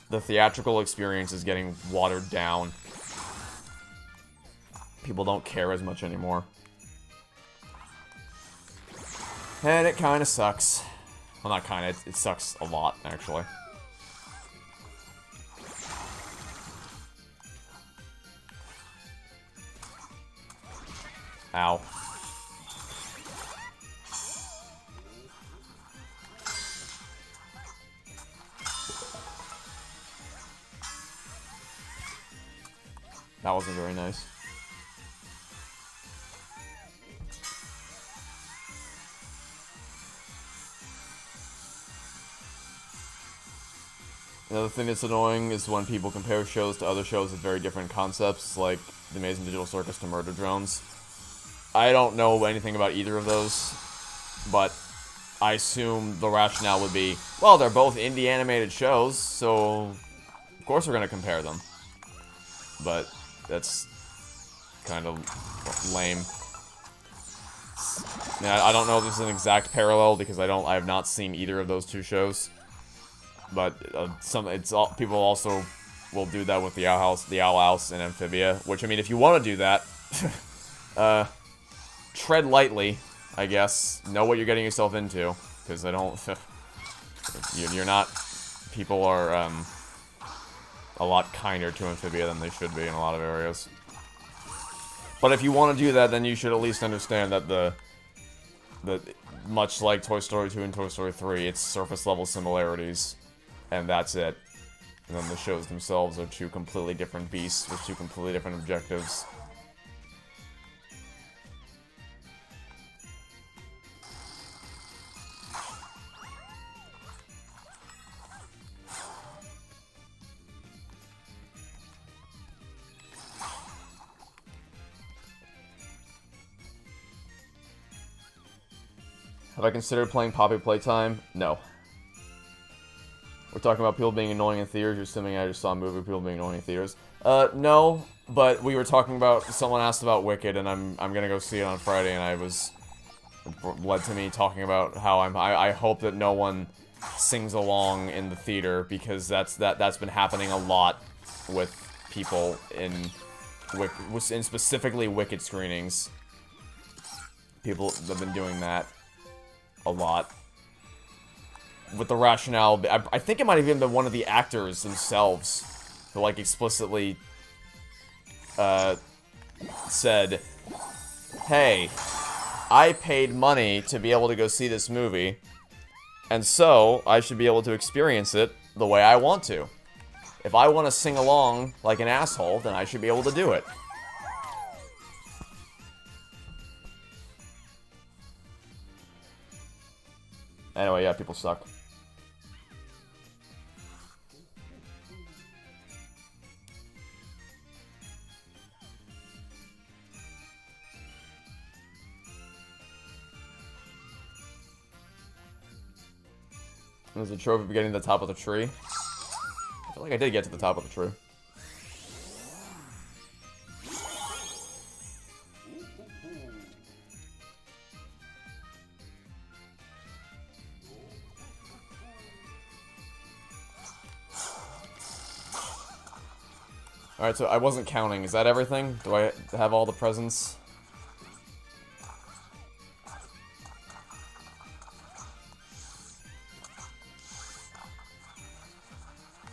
The theatrical experience is getting watered down. People don't care as much anymore. And it kind of sucks. Well, not kind of, it sucks a lot, actually. Ow. That wasn't very nice. Another thing that's annoying is when people compare shows to other shows with very different concepts, like The Amazing Digital Circus to Murder Drones. I don't know anything about either of those, but I assume the rationale would be, well, they're both indie animated shows, so of course we're going to compare them. But that's kind of lame. Yeah, I don't know if this is an exact parallel because I have not seen either of those two shows. But people also will do that with the Owl House and Amphibia. Which, I mean, if you want to do that, tread lightly, I guess. Know what you're getting yourself into, because I don't. You're not. People are a lot kinder to Amphibia than they should be in a lot of areas. But if you want to do that, then you should at least understand that the much like Toy Story 2 and Toy Story 3, it's surface level similarities. And that's it. And then the shows themselves are two completely different beasts with two completely different objectives. Have I considered playing Poppy Playtime? No. We're talking about people being annoying in theaters. You're assuming I just saw a movie of people being annoying in theaters. No, but we were talking about, someone asked about Wicked, and I'm gonna go see it on Friday, and led to me talking about how I hope that no one sings along in the theater, because that's been happening a lot with people in specifically Wicked screenings. People have been doing that a lot. With the rationale, I think it might have even been one of the actors themselves who, like, explicitly said, hey, I paid money to be able to go see this movie, and so I should be able to experience it the way I want to. If I want to sing along like an asshole, then I should be able to do it. Anyway, yeah, people suck. There's a trophy for getting to the top of the tree. I feel like I did get to the top of the tree. Alright, so I wasn't counting. Is that everything? Do I have all the presents?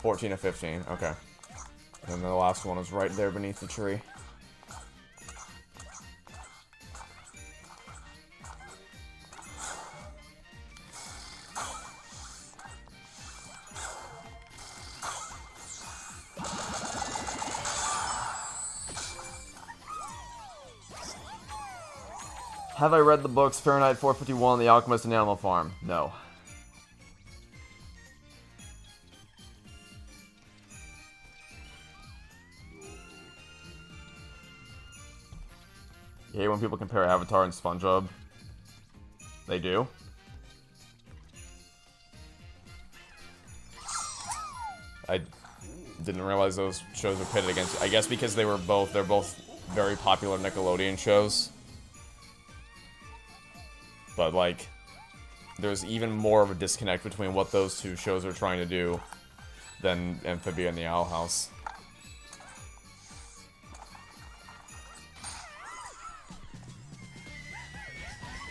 $14 or $15, okay. And the last one is right there beneath the tree. Have I read the books Fahrenheit 451, The Alchemist, and Animal Farm? No. You hate when people compare Avatar and SpongeBob? They do? I didn't realize those shows were pitted against. I guess because they're both very popular Nickelodeon shows. But, like, there's even more of a disconnect between what those two shows are trying to do than Amphibia and the Owl House.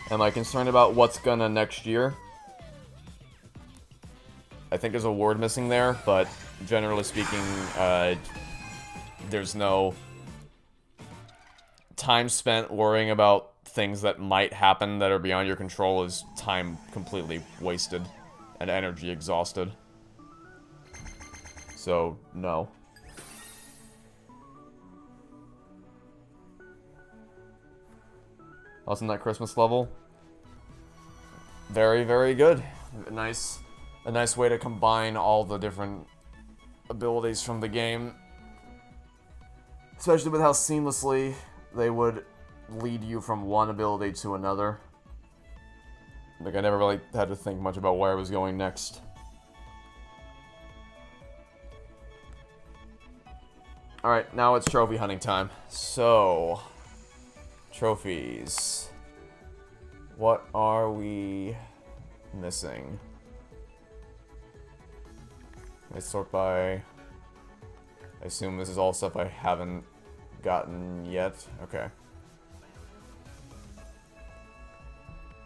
Am I concerned about what's gonna next year? I think there's a word missing there, but generally speaking, there's no time spent worrying about things that might happen that are beyond your control is time completely wasted and energy exhausted. So, no. Wasn't that Christmas level? Very, very good. A nice way to combine all the different abilities from the game. Especially with how seamlessly they would lead you from one ability to another. Like, I never really had to think much about where I was going next. Alright, now it's trophy hunting time. So, trophies. What are we missing? Let's sort by... I assume this is all stuff I haven't gotten yet. Okay.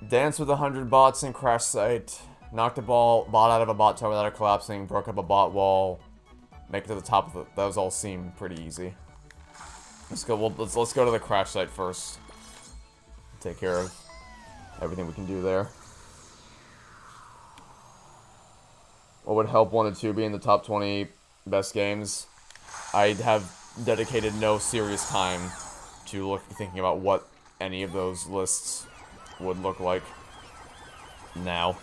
Dance with 100 bots in crash site. Knocked a bot out of a bot tower without it collapsing. Broke up a bot wall. Make it to the top of the... Those all seem pretty easy. Let's go. Well, let's go to the crash site first. Take care of everything we can do there. What would help 1 and 2 be in the top 20 best games? I have dedicated no serious time to thinking about what any of those lists would look like now.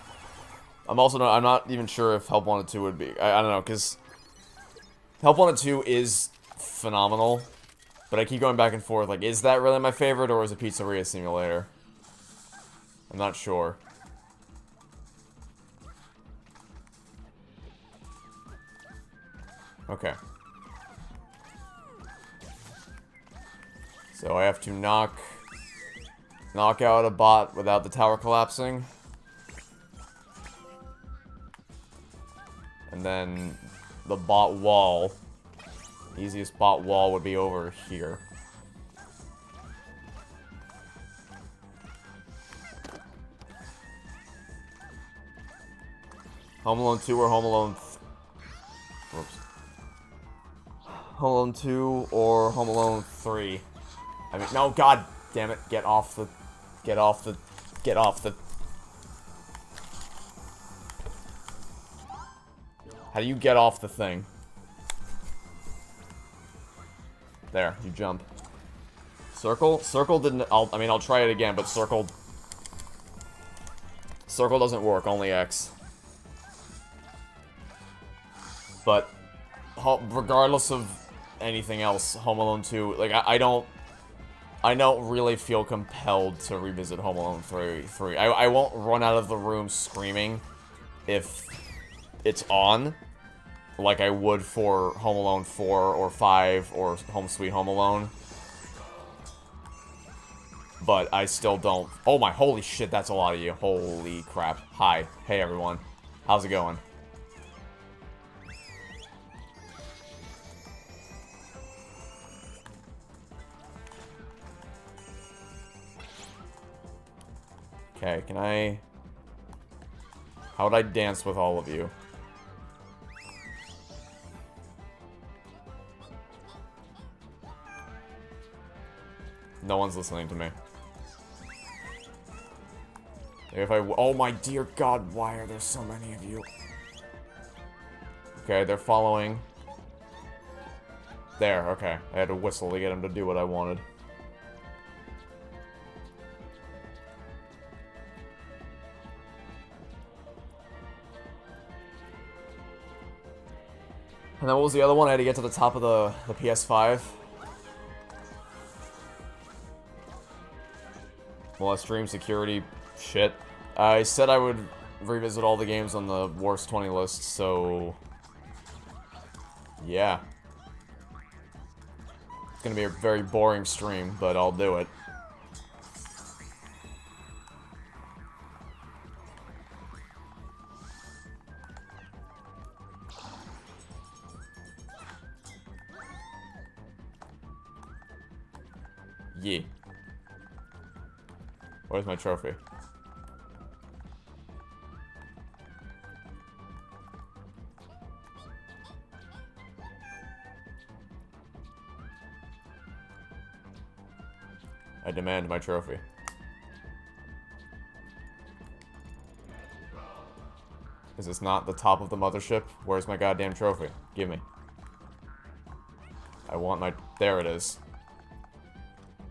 I'm not even sure if Help 1 and 2 would be. I don't know, because Help 1 and 2 is phenomenal, but I keep going back and forth, like, is that really my favorite, or is it Pizzeria Simulator? I'm not sure. Okay. So I have to knock out a bot without the tower collapsing. And then the bot wall. The easiest bot wall would be over here. Home Alone 2 or Home Alone... Whoops. Home Alone 2 or Home Alone 3. I mean, no, god damn it. Get off the... How do you get off the thing? There, you jump. Circle? Circle didn't... I'll try it again, but circle doesn't work, only X. But, regardless of anything else, Home Alone 2, like, I don't really feel compelled to revisit Home Alone 3. I won't run out of the room screaming if it's on, like I would for Home Alone 4 or 5 or Home Sweet Home Alone. But I still don't... Oh my, holy shit, that's a lot of you. Holy crap. Hi. Hey, everyone. How's it going? Okay, can I... How would I dance with all of you? No one's listening to me. If I... Oh my dear god, why are there so many of you? Okay, they're following. There, okay. I had to whistle to get them to do what I wanted. And then what was the other one? I had to get to the top of the PS5. Well, stream security shit. I said I would revisit all the games on the worst 20 list, so... Yeah. It's gonna be a very boring stream, but I'll do it. Yeah. Where's my trophy? I demand my trophy. Is this not the top of the mothership? Where's my goddamn trophy? Give me. I want my... There it is.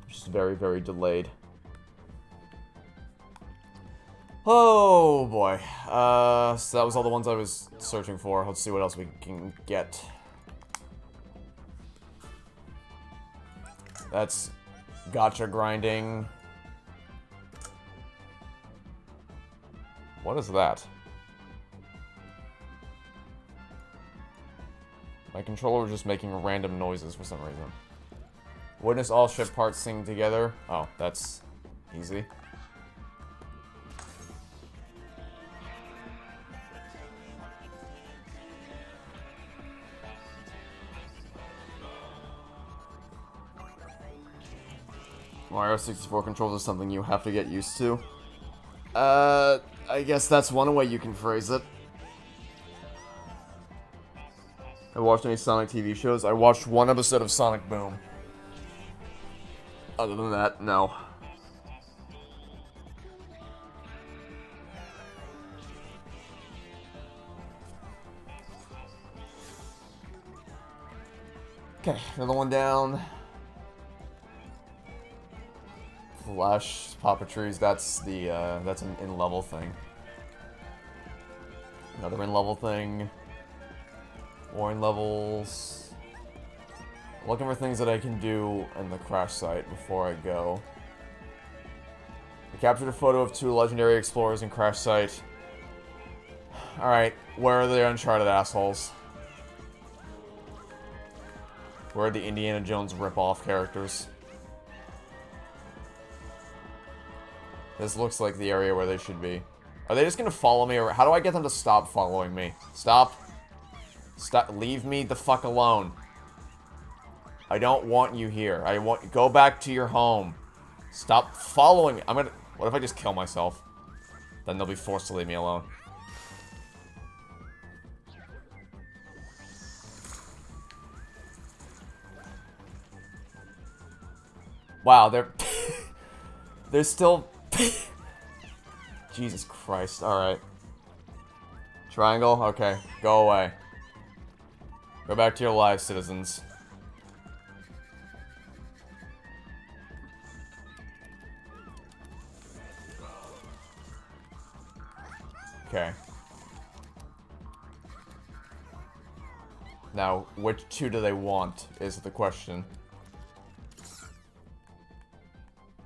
Just very, very delayed. Oh, boy. So that was all the ones I was searching for. Let's see what else we can get. That's gacha grinding. What is that? My controller was just making random noises for some reason. Witness all ship parts sing together. Oh, that's easy. Mario 64 controls is something you have to get used to. I guess that's one way you can phrase it. I watched any Sonic TV shows? I watched one episode of Sonic Boom. Other than that, no. Okay, another one down. Flash puppetries, that's the, that's an in-level thing. Another in-level thing. Warring levels. Looking for things that I can do in the crash site before I go. I captured a photo of 2 legendary explorers in crash site. Alright, where are the Uncharted assholes? Where are the Indiana Jones rip-off characters? This looks like the area where they should be. Are they just gonna follow me, or how do I get them to stop following me? Stop. Stop. Leave me the fuck alone. I don't want you here. I want... Go back to your home. Stop following me. I'm gonna... What if I just kill myself? Then they'll be forced to leave me alone. Wow, they're... they're still... Jesus Christ, alright. Triangle? Okay, go away. Go back to your lives, citizens. Okay. Now, which 2 do they want, is the question.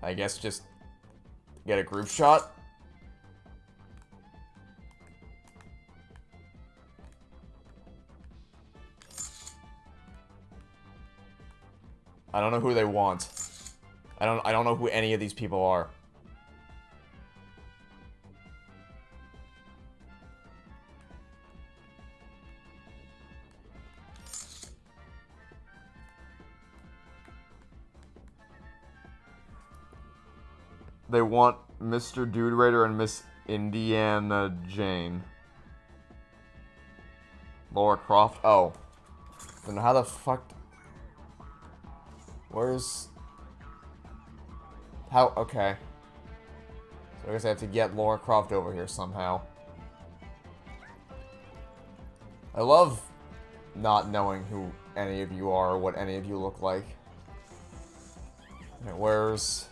I guess just get a group shot? I don't know who they want. I don't know who any of these people are. They want Mr. Dude Raider and Miss Indiana Jane. Laura Croft? Oh. Then how the fuck... Where's... How... Okay. So I guess I have to get Laura Croft over here somehow. I love not knowing who any of you are or what any of you look like. Okay, where's...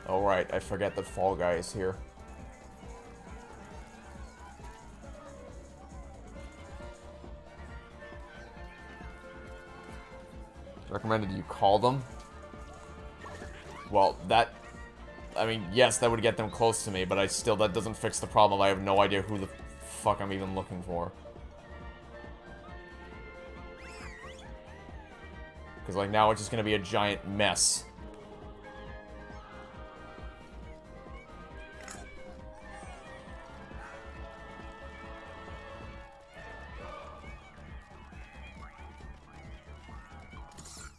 Oh right, I forget that Fall Guy is here. Recommended you call them? Well, that... I mean, yes, that would get them close to me, but that doesn't fix the problem. I have no idea who the fuck I'm even looking for. Because, like, now it's just gonna be a giant mess.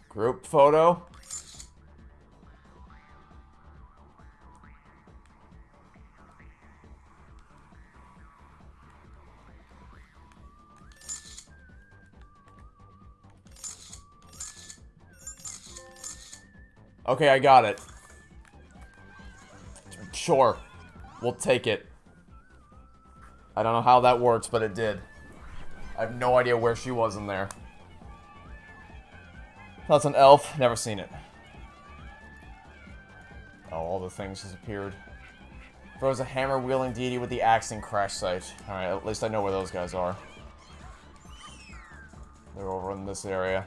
Group photo. Okay, I got it. Sure. We'll take it. I don't know how that works, but it did. I have no idea where she was in there. That's an elf. Never seen it. Oh, all the things disappeared. Throws a hammer-wielding deity with the axe in crash site. Alright, at least I know where those guys are. They're over in this area.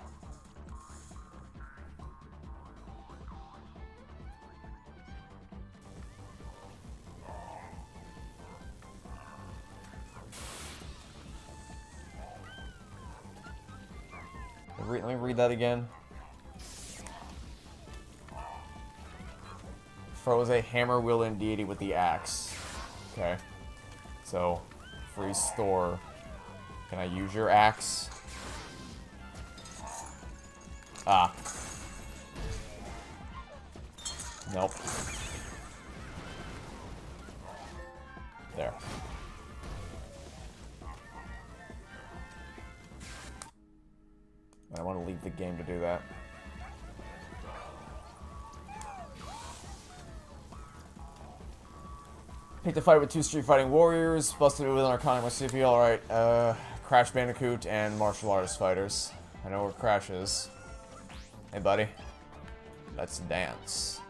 Let me read that again. Throws a hammer-wielding deity with the axe. Okay. So, free store. Can I use your axe? Ah. Nope. There. I want to leave the game to do that. Picked a fight with 2 Street Fighting Warriors, busted it with an Arcana Marsupial, alright, Crash Bandicoot and martial artist fighters. I know where Crash is. Hey buddy, let's dance.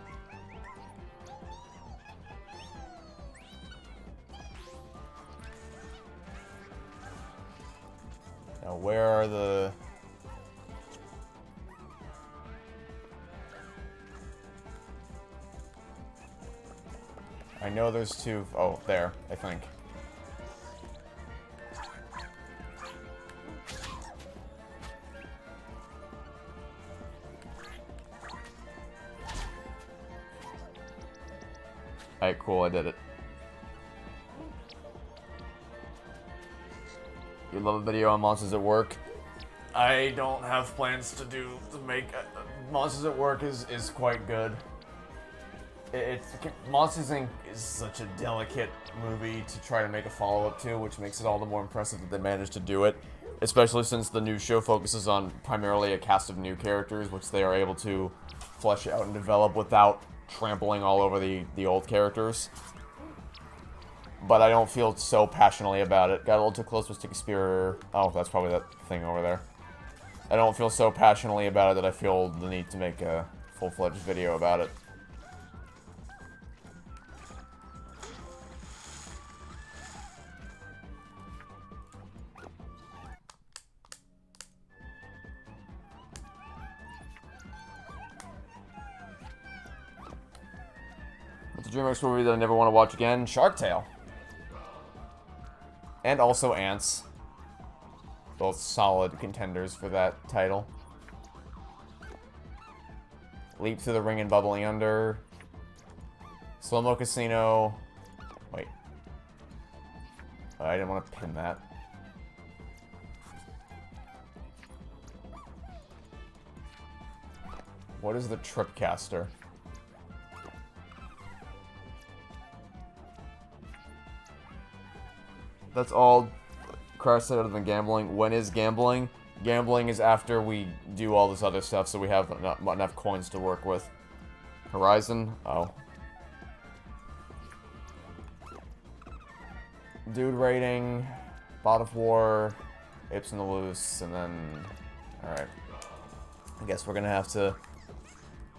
Now where are the... I know there's 2... Oh, there, I think. Alright, cool, I did it. You love a video on Monsters at Work? I don't have plans to make... Monsters at Work is quite good. Monsters Inc. is such a delicate movie to try to make a follow-up to, which makes it all the more impressive that they managed to do it. Especially since the new show focuses on primarily a cast of new characters, which they are able to flesh out and develop without trampling all over the old characters. But I don't feel so passionately about it. Got a little too close with Sticky Spear. Oh, that's probably that thing over there. I don't feel so passionately about it that I feel the need to make a full-fledged video about it. What's a DreamWorks movie that I never want to watch again? Shark Tale. And also Ants. Both solid contenders for that title. Leap Through the Ring and Bubbling Under. Slow-Mo Casino. Wait. I didn't want to pin that. What is the Tripcaster? That's all Crash said other than gambling. When is gambling? Gambling is after we do all this other stuff, so we have enough coins to work with. Horizon? Oh. Dude rating, Bot of War, Apes in the Loose, and then... Alright. I guess we're gonna have to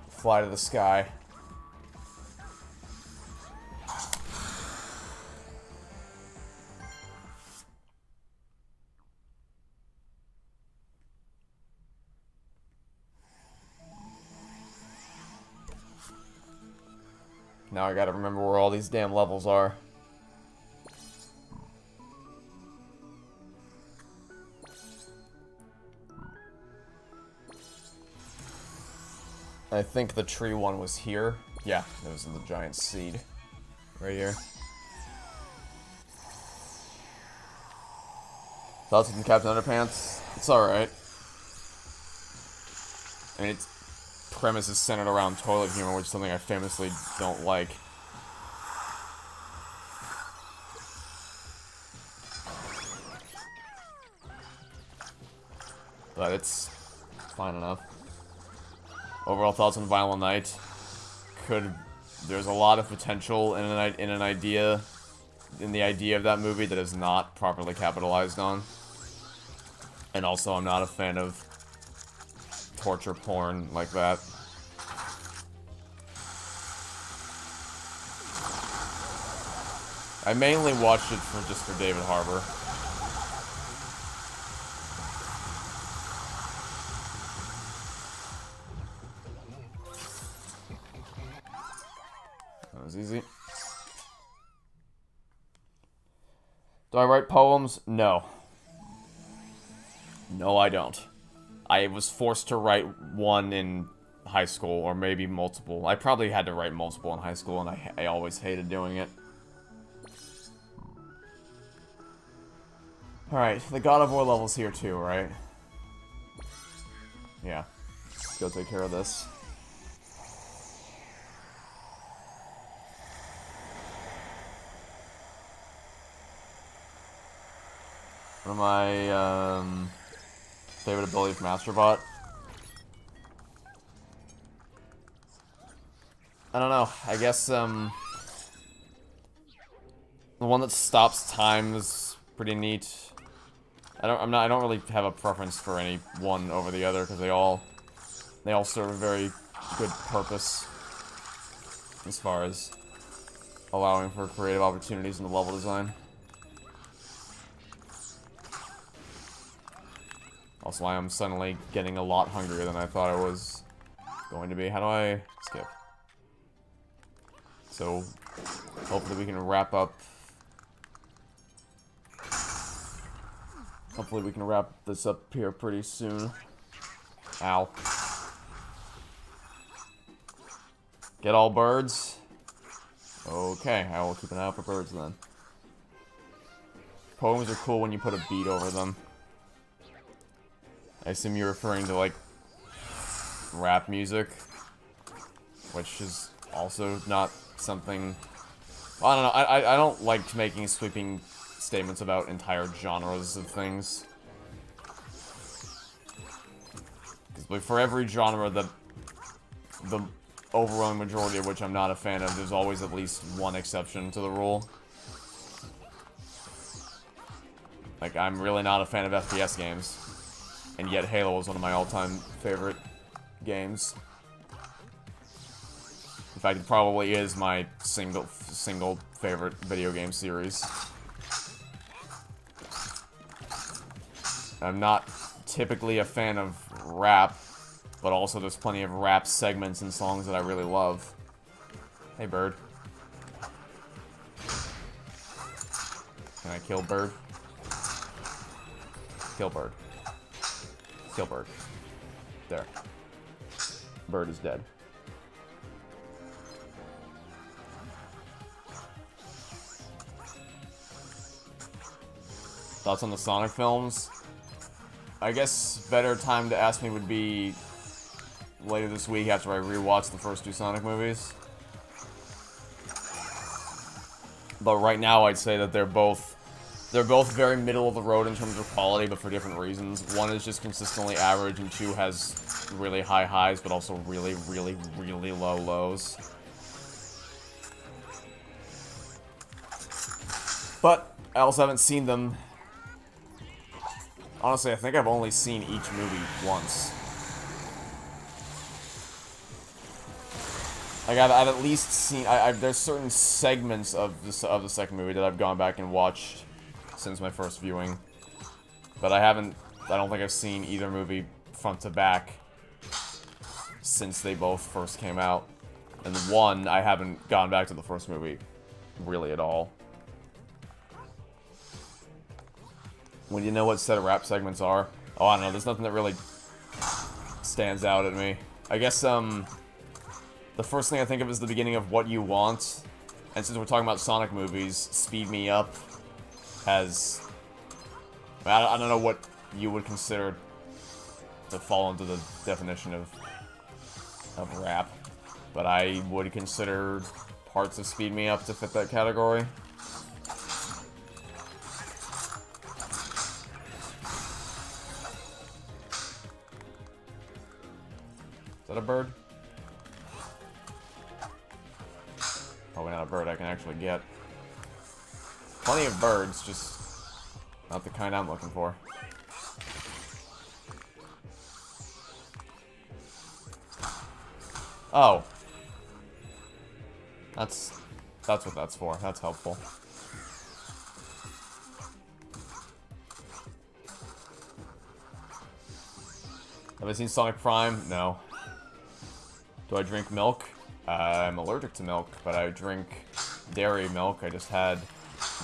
fly to the sky. Now I gotta remember where all these damn levels are. I think the tree one was here. Yeah, it was in the giant seed. Right here. Thoughts on Captain Underpants? It's alright. I mean, its premise is centered around toilet humor, which is something I famously don't like. But it's fine enough. Overall thoughts on Violent Night? There's a lot of potential in an idea, in the idea of that movie that is not properly capitalized on. And also, I'm not a fan of torture porn like that. I mainly watched it just for David Harbour. That was easy. Do I write poems? No. No, I don't. I was forced to write one in high school, or maybe multiple. I probably had to write multiple in high school, and I always hated doing it. Alright, the God of War level's here too, right? Yeah. Let's go take care of this. One of my, favorite ability from Astro Bot. I don't know. I guess, the one that stops time is pretty neat. I don't really have a preference for any one over the other, because they all serve a very good purpose as far as allowing for creative opportunities in the level design. Also, I am suddenly getting a lot hungrier than I thought I was going to be. How do I skip? So, hopefully we can wrap up. Hopefully we can wrap this up here pretty soon. Ow. Get all birds? Okay, I will keep an eye out for birds then. Poems are cool when you put a beat over them. I assume you're referring to, like, rap music, which is also not something... I don't know, I don't like making sweeping statements about entire genres of things. Because for every genre that the overwhelming majority of which I'm not a fan of, there's always at least one exception to the rule. Like, I'm really not a fan of FPS games. And yet Halo is one of my all-time favorite games. In fact, it probably is my single favorite video game series. I'm not typically a fan of rap, but also there's plenty of rap segments and songs that I really love. Hey, bird. Can I kill bird? Kill bird. Kill bird. There. Bird is dead. Thoughts on the Sonic films? I guess better time to ask me would be later this week after I rewatch the first two Sonic movies. But right now I'd say that they're both very middle of the road in terms of quality, but for different reasons. One is just consistently average, and two has really high highs, but also really, really, really low lows. But I also haven't seen them. Honestly, I think I've only seen each movie once. Like, I've at least seen... there's certain segments of the second movie that I've gone back and watched since my first viewing. But I don't think I've seen either movie front to back since they both first came out. And one, I haven't gone back to the first movie really at all. When you know what set of rap segments are? Oh, I don't know, there's nothing that really stands out at me. I guess, the first thing I think of is the beginning of What You Want. And since we're talking about Sonic movies, Speed Me Up has... I don't know what you would consider to fall into the definition of rap. But I would consider parts of Speed Me Up to fit that category. that a bird? Probably not a bird I can actually get. Plenty of birds, just not the kind I'm looking for. Oh. That's what that's for. That's helpful. Have I seen Sonic Prime? No. Do I drink milk? I'm allergic to milk, but I drink dairy milk. I just had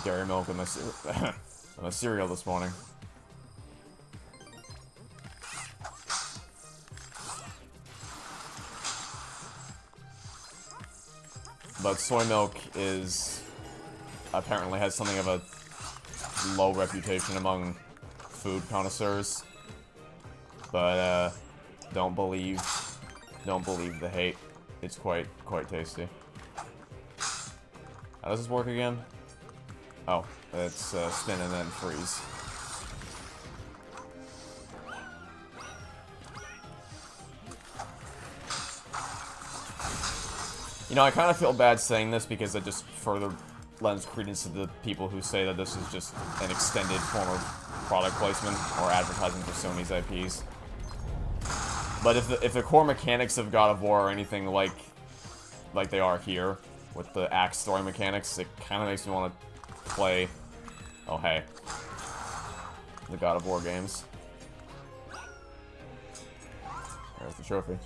dairy milk in my cereal this morning. But soy milk apparently has something of a low reputation among food connoisseurs. But don't believe the hate. It's quite tasty. How does this work again? Oh, it's spin and then freeze. You know, I kind of feel bad saying this because it just further lends credence to the people who say that this is just an extended form of product placement or advertising for Sony's IPs. But if the core mechanics of God of War are anything like they are here, with the axe story mechanics, it kind of makes me want to play, oh hey, the God of War games. There's the trophy.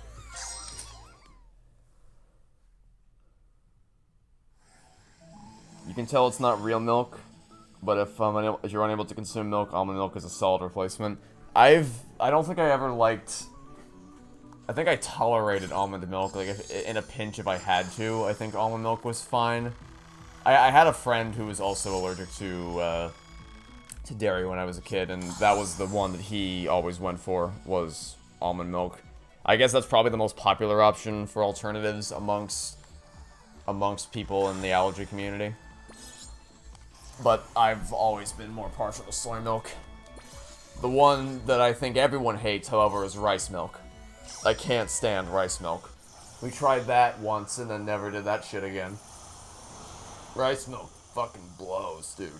You can tell it's not real milk, but if you're unable to consume milk, almond milk is a solid replacement. I don't think I ever liked. I think I tolerated almond milk, like in a pinch if I had to. I think almond milk was fine. I had a friend who was also allergic to dairy when I was a kid, and that was the one that he always went for, was almond milk. I guess that's probably the most popular option for alternatives amongst people in the allergy community. But I've always been more partial to soy milk. The one that I think everyone hates, however, is rice milk. I can't stand rice milk. We tried that once and then never did that shit again. Rice milk fucking blows, dude.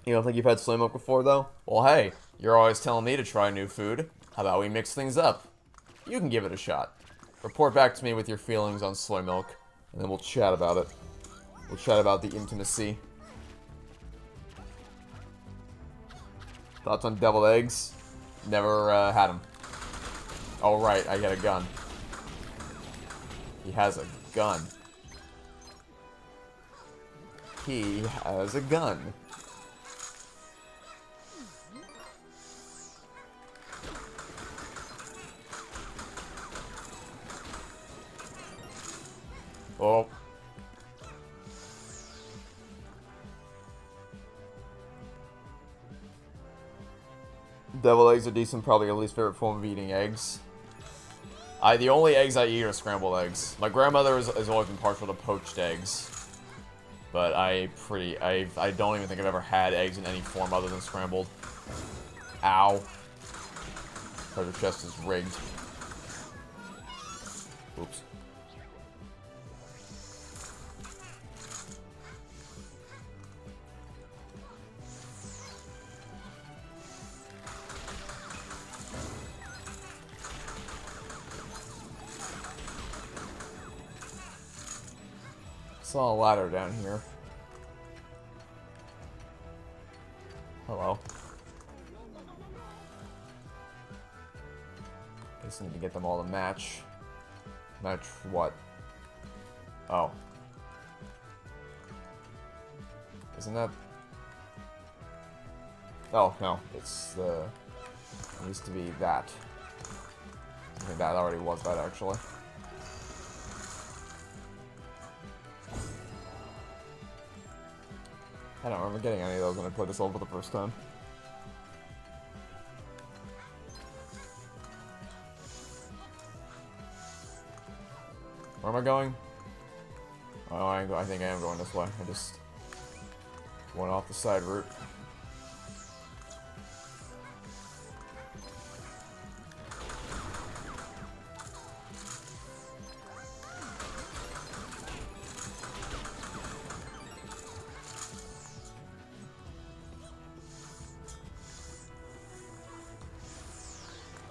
You don't think you've had soy milk before, though? Well, hey, you're always telling me to try new food. How about we mix things up? You can give it a shot. Report back to me with your feelings on soy milk, and then we'll chat about it. We'll chat about the intimacy. Thoughts on deviled eggs? Never had them. Oh right, I got a gun. He has a gun. He has a gun. Oh. Deviled eggs are decent, probably your least favorite form of eating eggs. The only eggs I eat are scrambled eggs. My grandmother has always been partial to poached eggs. But I don't even think I've ever had eggs in any form other than scrambled. Ow. Treasure chest is rigged. Oops. Saw a ladder down here. Hello. Guess I need to get them all to match. Match what? Oh. Isn't that... Oh, no. It's the... It used to be that. I think that already was that, actually. I don't remember getting any of those when I played this level for the first time. Where am I going? Oh, I think I am going this way. I just went off the side route.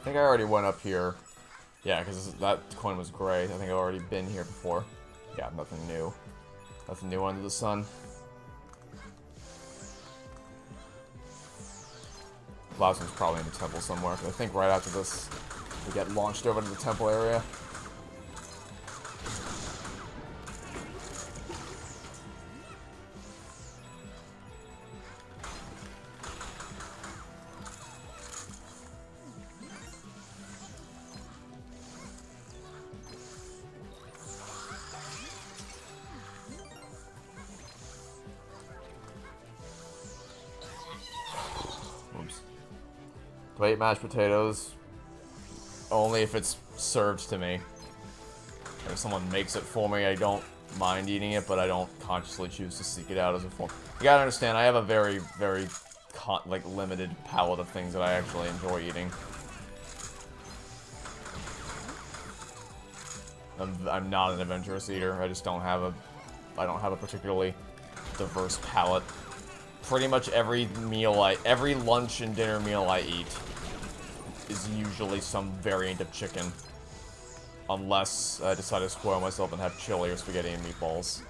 think I already went up here. Yeah, because that coin was gray. I think I've already been here before. Yeah, nothing new. Nothing new under the sun. Last one's probably in the temple somewhere. I think right after this, we get launched over to the temple area. Do I eat mashed potatoes? Only if it's served to me. If someone makes it for me, I don't mind eating it, but I don't consciously choose to seek it out as a form. You gotta understand, I have a very, very, limited palette of things that I actually enjoy eating. I'm not an adventurous eater. I just don't have a... I don't have a particularly diverse palette. Pretty much every meal every lunch and dinner meal I eat is usually some variant of chicken. Unless I decide to spoil myself and have chili or spaghetti and meatballs.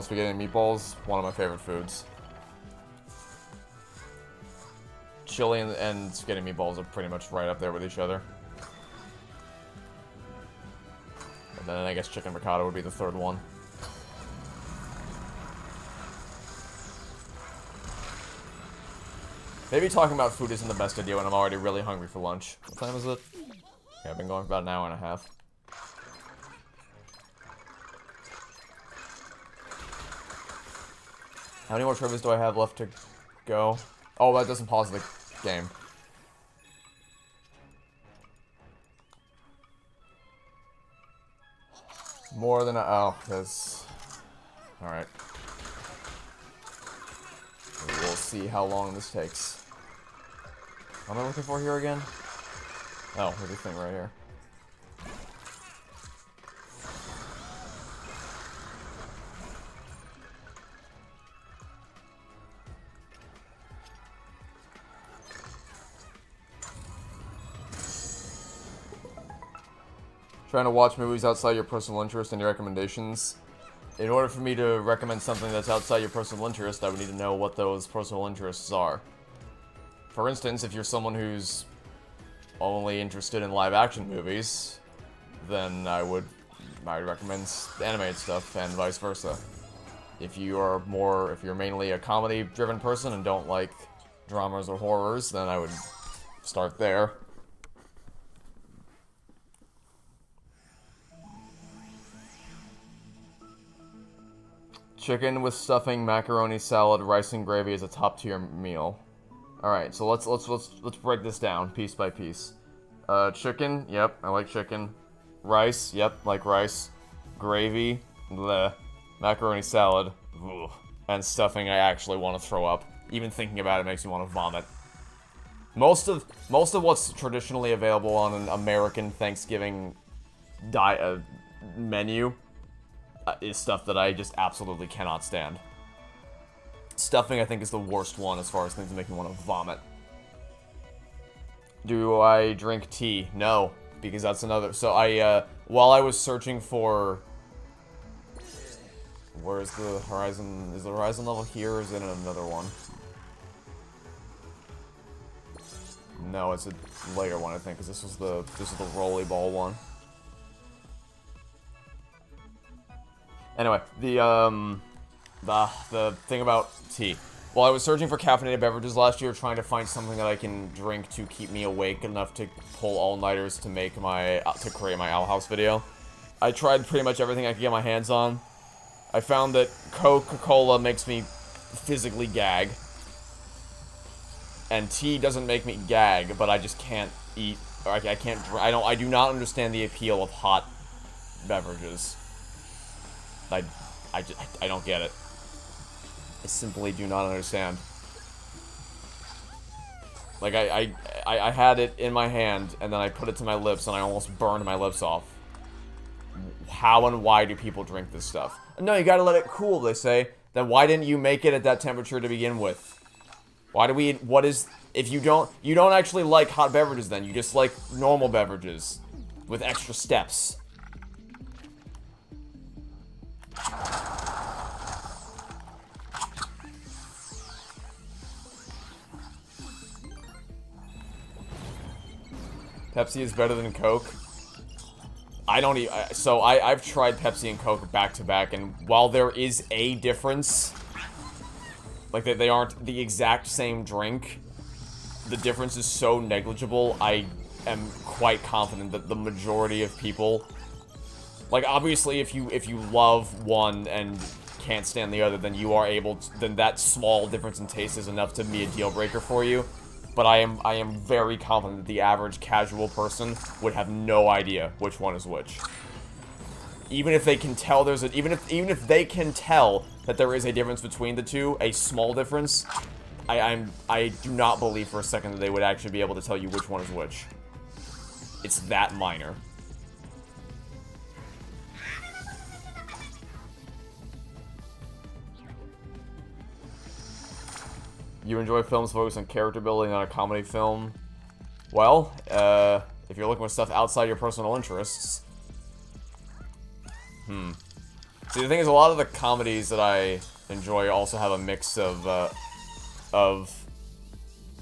Spaghetti and meatballs, one of my favorite foods. Chili and spaghetti and meatballs are pretty much right up there with each other. And then I guess chicken ricotta would be the third one. Maybe talking about food isn't the best idea when I'm already really hungry for lunch. What time is it? Yeah, I've been going for about an hour and a half. How many more trivias do I have left to go? Oh, that doesn't pause the game. More than oh, that's... Alright. We'll see how long this takes. What am I looking for here again? Oh, there's a thing right here. Trying to watch movies outside your personal interest and your recommendations. In order for me to recommend something that's outside your personal interest, I would need to know what those personal interests are. For instance, if you're someone who's only interested in live-action movies, then I would recommend animated stuff, and vice versa. If you're mainly a comedy-driven person and don't like dramas or horrors, then I would start there. Chicken with stuffing, macaroni salad, rice and gravy is a top-tier meal. All right, so let's break this down piece by piece. Chicken, yep, I like chicken. Rice, yep, like rice. Gravy, bleh. Macaroni salad, ugh. And stuffing, I actually want to throw up. Even thinking about it makes me want to vomit. Most of what's traditionally available on an American Thanksgiving menu is stuff that I just absolutely cannot stand. Stuffing, I think, is the worst one as far as things that make me want to vomit. Do I drink tea? No, because that's another... So while I was searching for... Where's the horizon? Is the horizon level here, or is it in another one? No, it's a later one, I think, because this is the rollerball one. Anyway, the thing about tea. While I was searching for caffeinated beverages last year, trying to find something that I can drink to keep me awake enough to pull all-nighters to make to create my Owl House video, I tried pretty much everything I could get my hands on. I found that Coca-Cola makes me physically gag. And tea doesn't make me gag, but I just can't eat, or I can't drink. I do not understand the appeal of hot beverages. I don't get it. I simply do not understand. Like, I had it in my hand, and then I put it to my lips, and I almost burned my lips off. How and why do people drink this stuff? No, you gotta let it cool, they say. then why didn't you make it at that temperature to begin with? Why do we, what is, if you don't actually like hot beverages then, you just like normal beverages with extra steps. Pepsi is better than Coke. I don't even, so I've tried Pepsi and Coke back to back, and while there is a difference, like they aren't the exact same drink, the difference is so negligible, I am quite confident that the majority of people, like obviously if you love one and can't stand the other, then you are able to, then that small difference in taste is enough to be a deal breaker for you. But I am very confident that the average casual person would have no idea which one is which. Even if they can tell there's a, even if they can tell that there is a difference between the two, a small difference, I do not believe for a second that they would actually be able to tell you which one is which. It's that minor. You enjoy films focused on character building on a comedy film? Well, if you're looking for stuff outside your personal interests. See, the thing is, a lot of the comedies that I enjoy also have a mix of,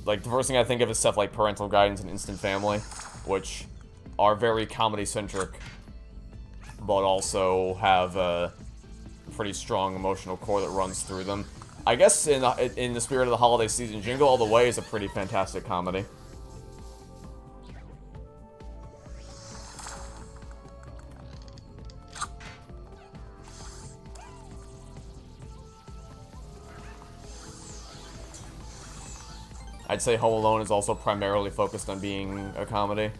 like, the first thing I think of is stuff like Parental Guidance and Instant Family, which are very comedy-centric, but also have a pretty strong emotional core that runs through them. I guess in the spirit of the holiday season, Jingle All the Way is a pretty fantastic comedy. I'd say Home Alone is also primarily focused on being a comedy.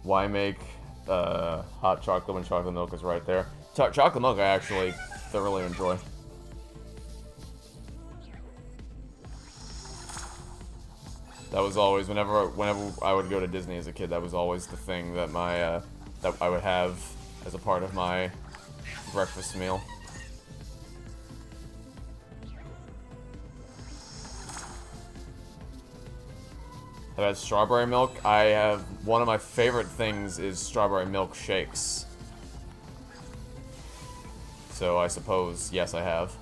Why make hot chocolate when chocolate milk is right there? Chocolate milk I actually thoroughly enjoy. That was always, whenever I would go to Disney as a kid, that was always the thing that my that I would have as a part of my breakfast meal. I've had strawberry milk. I have, one of my favorite things is strawberry milk shakes. So I suppose, yes, I have.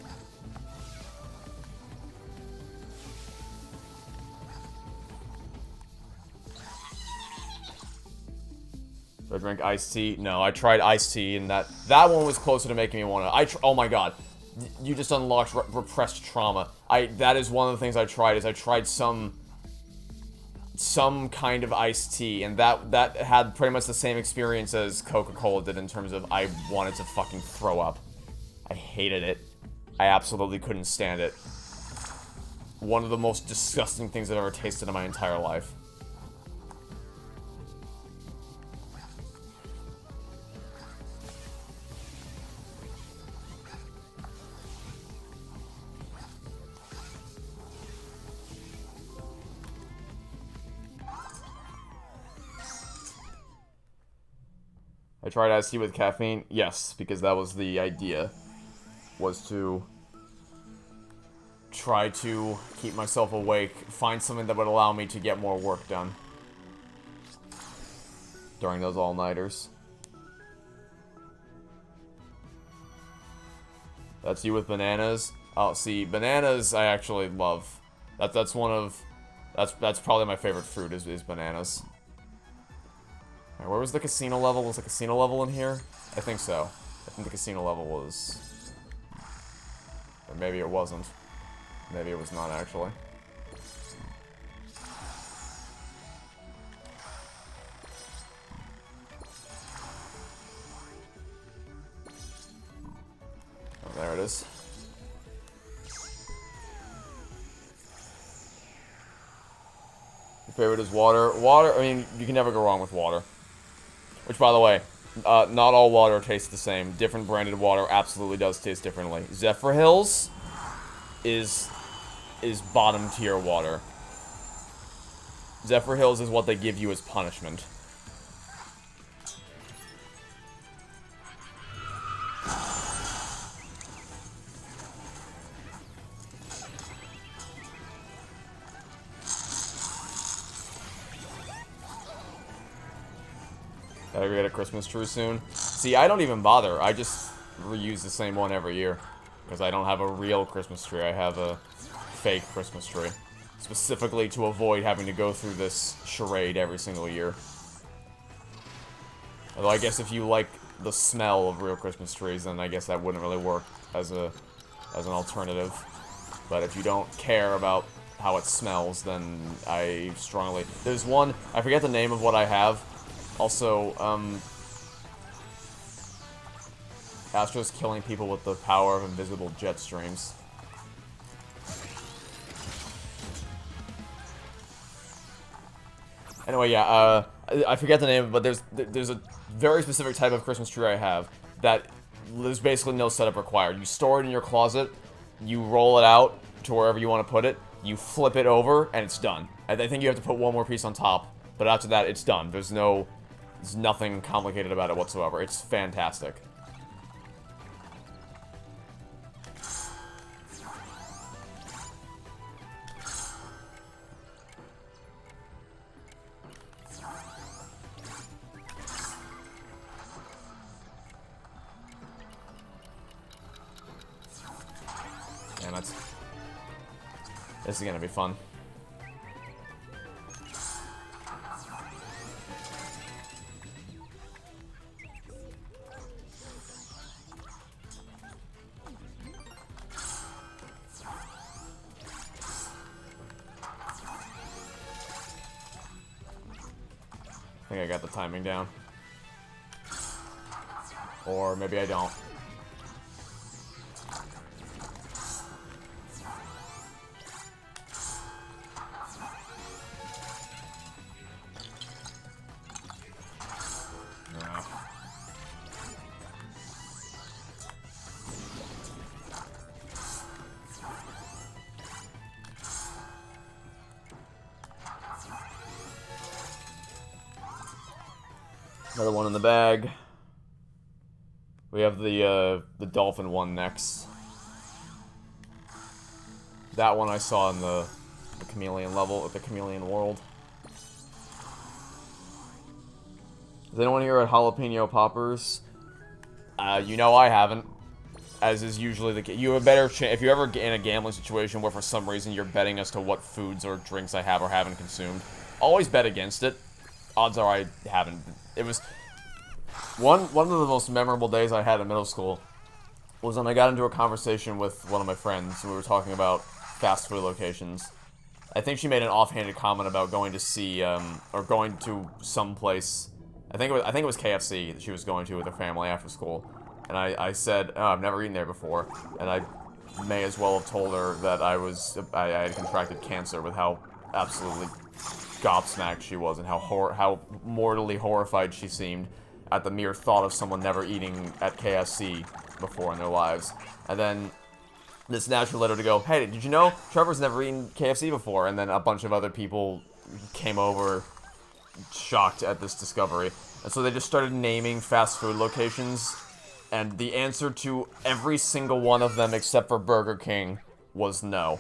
Do I drink iced tea? No, I tried iced tea, and that one was closer to making me want to. Oh my god, you just unlocked repressed trauma. That is one of the things I tried. Is I tried some kind of iced tea, and that had pretty much the same experience as Coca-Cola did in terms of I wanted to fucking throw up. I hated it. I absolutely couldn't stand it. One of the most disgusting things I've ever tasted in my entire life. I tried iced tea with caffeine. Yes, because that was the idea. Was to try to keep myself awake. Find something that would allow me to get more work done. During those all-nighters. That's you with bananas? Oh, see, bananas I actually love. That's one of... That's probably my favorite fruit is bananas. Right, where was the casino level? Was the casino level in here? I think so. I think the casino level was... Or maybe it wasn't. Maybe it was not, actually. Oh, there it is. Your favorite is water? Water, I mean, you can never go wrong with water. Which, by the way, Not all water tastes the same. Different branded water absolutely does taste differently. Zephyr Hills is bottom tier water. Zephyr Hills is what they give you as punishment. Gotta get a Christmas tree soon. See, I don't even bother. I just reuse the same one every year. Because I don't have a real Christmas tree. I have a fake Christmas tree. Specifically to avoid having to go through this charade every single year. Although I guess if you like the smell of real Christmas trees, then I guess that wouldn't really work as an alternative. But if you don't care about how it smells, then I strongly... There's one, I forget the name of what I have. Also, Astro's killing people with the power of invisible jet streams. Anyway, yeah, I forget the name, but there's a very specific type of Christmas tree I have that there's basically no setup required. You store it in your closet, you roll it out to wherever you want to put it, you flip it over, and it's done. I think you have to put one more piece on top, but after that, it's done. There's nothing complicated about it whatsoever. It's fantastic. And this is gonna be fun. I think I got the timing down. Or maybe I don't. Another one in the bag. We have the dolphin one next. That one I saw in the chameleon level, the chameleon world. Is anyone here at Jalapeno Poppers? You know I haven't. As is usually the case. You have a better chance if you're ever in a gambling situation where for some reason you're betting as to what foods or drinks I have or haven't consumed. Always bet against it. Odds are I haven't. It was one of the most memorable days I had in middle school was when I got into a conversation with one of my friends and we were talking about fast food locations. I think she made an offhanded comment about going to see or going to some place. I think it was KFC that she was going to with her family after school. And I said, oh, I've never eaten there before. And I may as well have told her that I had contracted cancer with how absolutely gobsmacked she was and how mortally horrified she seemed at the mere thought of someone never eating at KFC before in their lives. And then this naturally led her to go, hey, did you know Trevor's never eaten KFC before? And then a bunch of other people came over shocked at this discovery. And so they just started naming fast food locations, and the answer to every single one of them except for Burger King was no.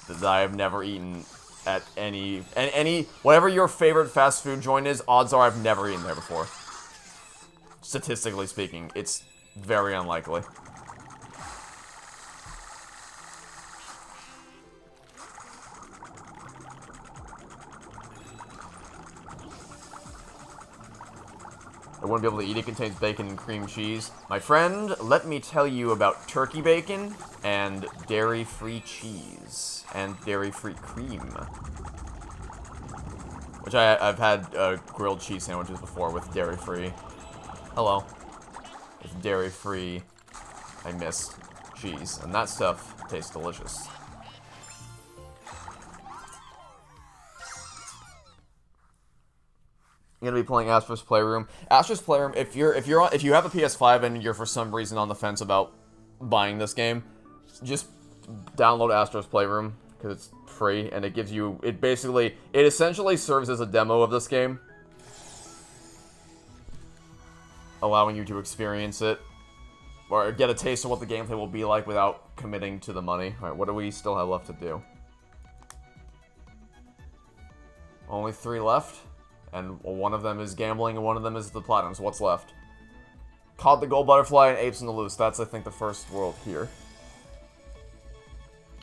That I have never eaten at any whatever your favorite fast food joint is, odds are I've never eaten there before. Statistically speaking, it's very unlikely. I wouldn't be able to eat it. Contains bacon and cream cheese. My friend, let me tell you about turkey bacon and dairy-free cheese and dairy-free cream. Which I've had grilled cheese sandwiches before with dairy-free. Hello. With dairy-free, I missed cheese, and that stuff tastes delicious. I'm gonna be playing Astro's Playroom. Astro's Playroom. If you have a PS5 and you're for some reason on the fence about buying this game, just download Astro's Playroom because it's free and it gives you. It essentially serves as a demo of this game, allowing you to experience it or get a taste of what the gameplay will be like without committing to the money. All right, what do we still have left to do? Only 3 left. And one of them is gambling, and one of them is the platinum. So what's left? Caught the Gold Butterfly and Apes in the Loose. That's, I think, the first world here.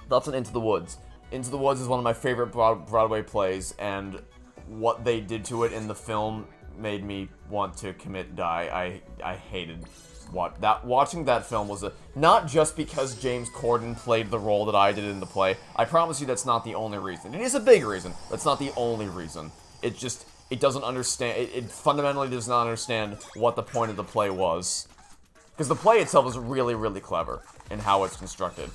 That's an Into the Woods. Into the Woods is one of my favorite Broadway plays, and what they did to it in the film made me want to commit die. I hated watching that film was not just because James Corden played the role that I did in the play. I promise you that's not the only reason. It is a big reason. That's not the only reason. It doesn't understand, it fundamentally does not understand what the point of the play was. Because the play itself is really, really clever in how it's constructed.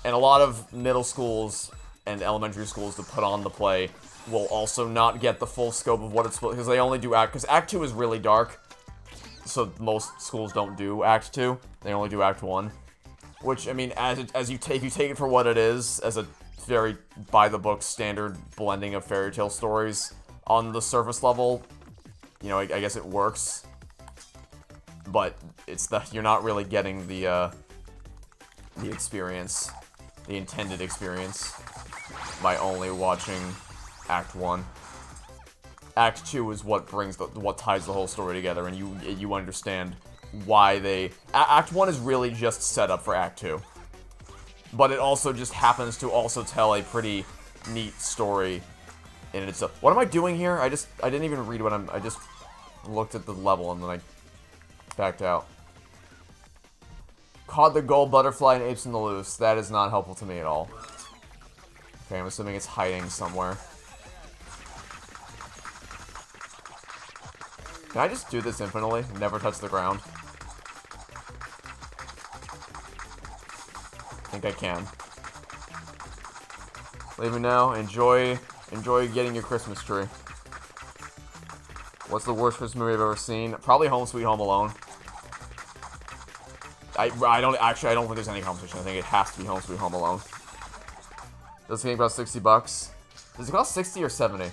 And a lot of middle schools and elementary schools that put on the play will also not get the full scope of what it's, because they only do because Act 2 is really dark. So most schools don't do Act 2, they only do Act 1. Which, I mean, as you take it for what it is, as a very by-the-book standard blending of fairy tale stories, on the surface level, you know, I guess it works, but you're not really getting the experience, the intended experience, by only watching Act 1. Act 2 is what ties the whole story together, and you understand why they... Act 1 is really just set up for Act 2, but it also just happens to also tell a pretty neat story in itself. What am I doing here? I didn't even read what I just looked at the level and then I backed out. Caught the Gold Butterfly and Apes in the Loose. That is not helpful to me at all. Okay, I'm assuming it's hiding somewhere. Can I just do this infinitely? Never touch the ground? I think I can. Leaving now. Enjoy getting your Christmas tree. What's the worst Christmas movie I've ever seen? Probably Home Sweet Home Alone. I don't think there's any competition. I think it has to be Home Sweet Home Alone. Does this game cost $60? Does it cost 60 or 70?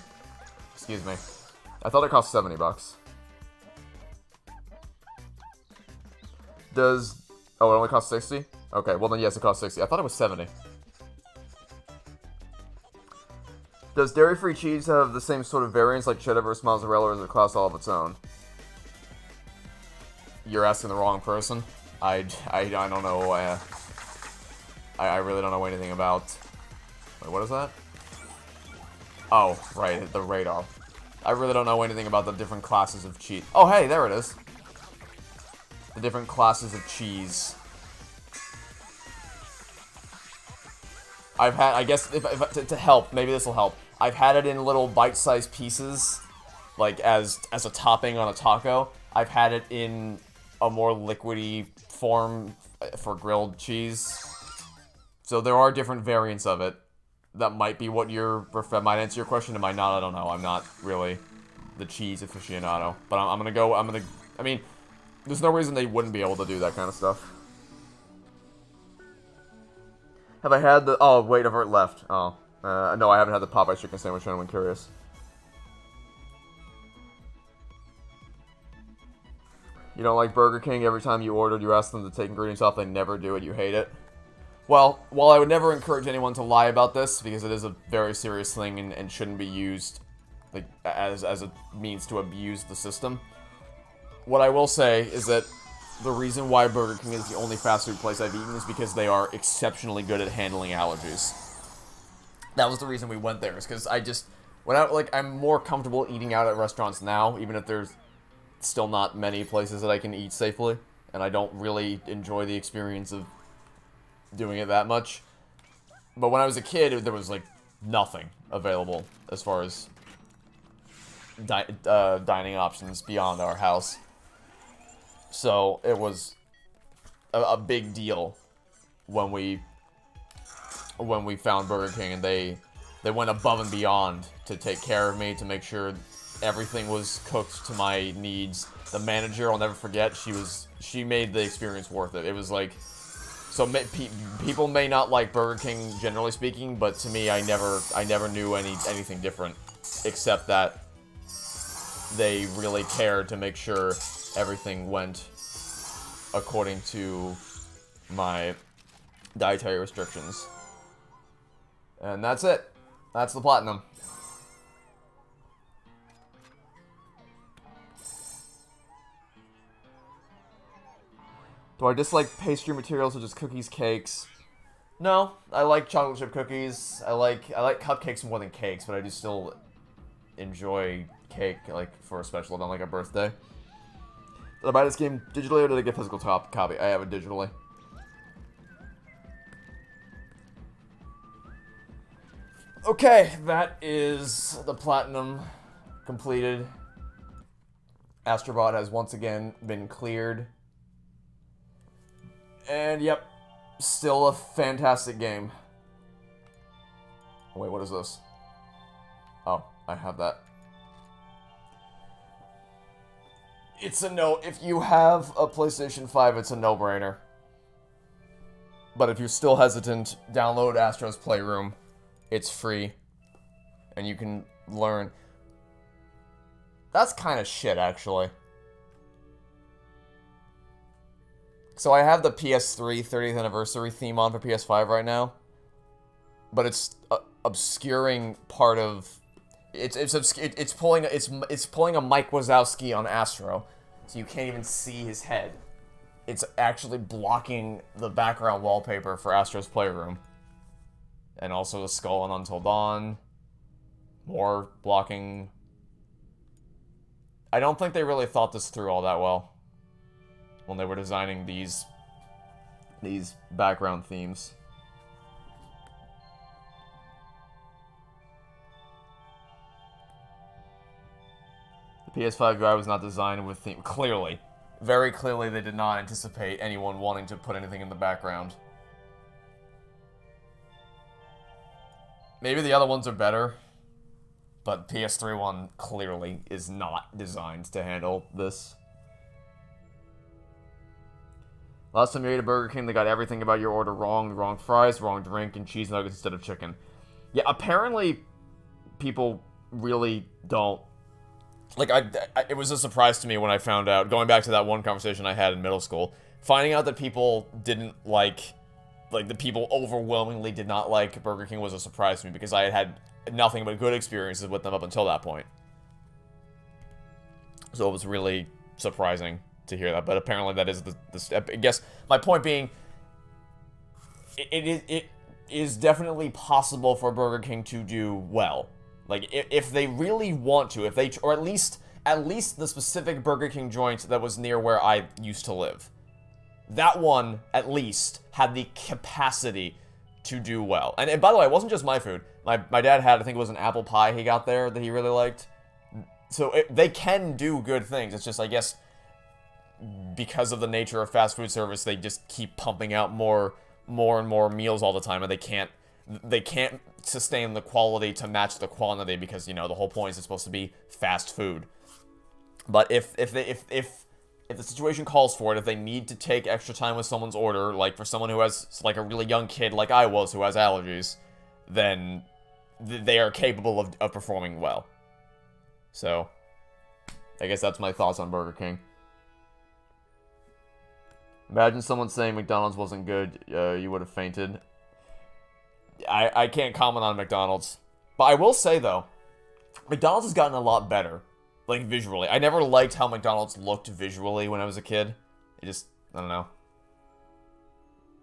Excuse me. I thought it cost $70. Oh, it only costs 60? Okay, well then yes, it costs 60. I thought it was 70. Does dairy-free cheese have the same sort of variants like cheddar versus mozzarella, or is it a class all of its own? You're asking the wrong person. I don't know. I really don't know anything about. Wait, what is that? Oh, right, the radar. I really don't know anything about the different classes of cheese. Oh, hey, there it is. The different classes of cheese. I've had, I guess, to help, maybe this will help. I've had it in little bite-sized pieces, like as a topping on a taco. I've had it in a more liquidy form for grilled cheese. So there are different variants of it. That might be what that might answer your question. It might not. I don't know. I'm not really the cheese aficionado. But I mean, there's no reason they wouldn't be able to do that kind of stuff. Have I had the... Oh, wait, Avert left. Oh. No, I haven't had the Popeye chicken sandwich for anyone curious. You don't like Burger King? Every time you ordered, you ask them to take ingredients off. They never do it. You hate it. Well, while I would never encourage anyone to lie about this, because it is a very serious thing and shouldn't be used like as a means to abuse the system, what I will say is that the reason why Burger King is the only fast food place I've eaten is because they are exceptionally good at handling allergies. That was the reason we went there, is because I'm more comfortable eating out at restaurants now, even if there's still not many places that I can eat safely, and I don't really enjoy the experience of doing it that much. But when I was a kid, there was like nothing available as far as dining options beyond our house. So it was a big deal when we found Burger King, and they went above and beyond to take care of me, to make sure everything was cooked to my needs. The manager, I'll never forget, she made the experience worth it. It was like, so people may not like Burger King generally speaking, but to me, I never knew anything different, except that they really cared to make sure everything went according to my dietary restrictions. And that's it. That's the platinum. Do I dislike pastry materials such as cookies, cakes? No, I like chocolate chip cookies. I like cupcakes more than cakes, but I do still enjoy cake, like, for a special event, like a birthday. Did I buy this game digitally or did I get a physical copy? I have it digitally. Okay, that is the platinum completed. Astro Bot has once again been cleared. And yep, still a fantastic game. Wait, what is this? Oh, I have that. It's a no. If you have a PlayStation 5, it's a no-brainer. But if you're still hesitant, download Astro's Playroom. It's free. And you can learn. That's kind of shit, actually. So I have the PS3 30th anniversary theme on for PS5 right now. But it's obscuring part of... It's pulling a Mike Wazowski on Astro, so you can't even see his head. It's actually blocking the background wallpaper for Astro's Playroom, and also the skull on Until Dawn. More blocking. I don't think they really thought this through all that well when they were designing these background themes. PS5 UI was not designed with theme. Clearly. Very clearly they did not anticipate anyone wanting to put anything in the background. Maybe the other ones are better, but PS3 one clearly is not designed to handle this. Last time you ate a Burger King, they got everything about your order wrong. Wrong fries, wrong drink, and cheese nuggets instead of chicken. Yeah, apparently people really don't. Like, it was a surprise to me when I found out, going back to that one conversation I had in middle school, finding out that people didn't like the people overwhelmingly did not like Burger King was a surprise to me, because I had had nothing but good experiences with them up until that point. So it was really surprising to hear that, but apparently that is the step. I guess my point being, it is definitely possible for Burger King to do well. Like, if they really want to, if they, or at least the specific Burger King joint that was near where I used to live. That one, at least, had the capacity to do well. And by the way, it wasn't just my food. My dad had, I think it was an apple pie he got there that he really liked. So they can do good things. It's just, I guess, because of the nature of fast food service, they just keep pumping out more and more meals all the time, and they can't sustain the quality to match the quantity, because, you know, the whole point is it's supposed to be fast food. But if the situation calls for it, if they need to take extra time with someone's order, like for someone who has, like, a really young kid like I was who has allergies, then they are capable of performing well. So, I guess that's my thoughts on Burger King. Imagine someone saying McDonald's wasn't good, you would have fainted. I can't comment on McDonald's. But I will say, though, McDonald's has gotten a lot better. Like, visually. I never liked how McDonald's looked visually when I was a kid. It just, I don't know.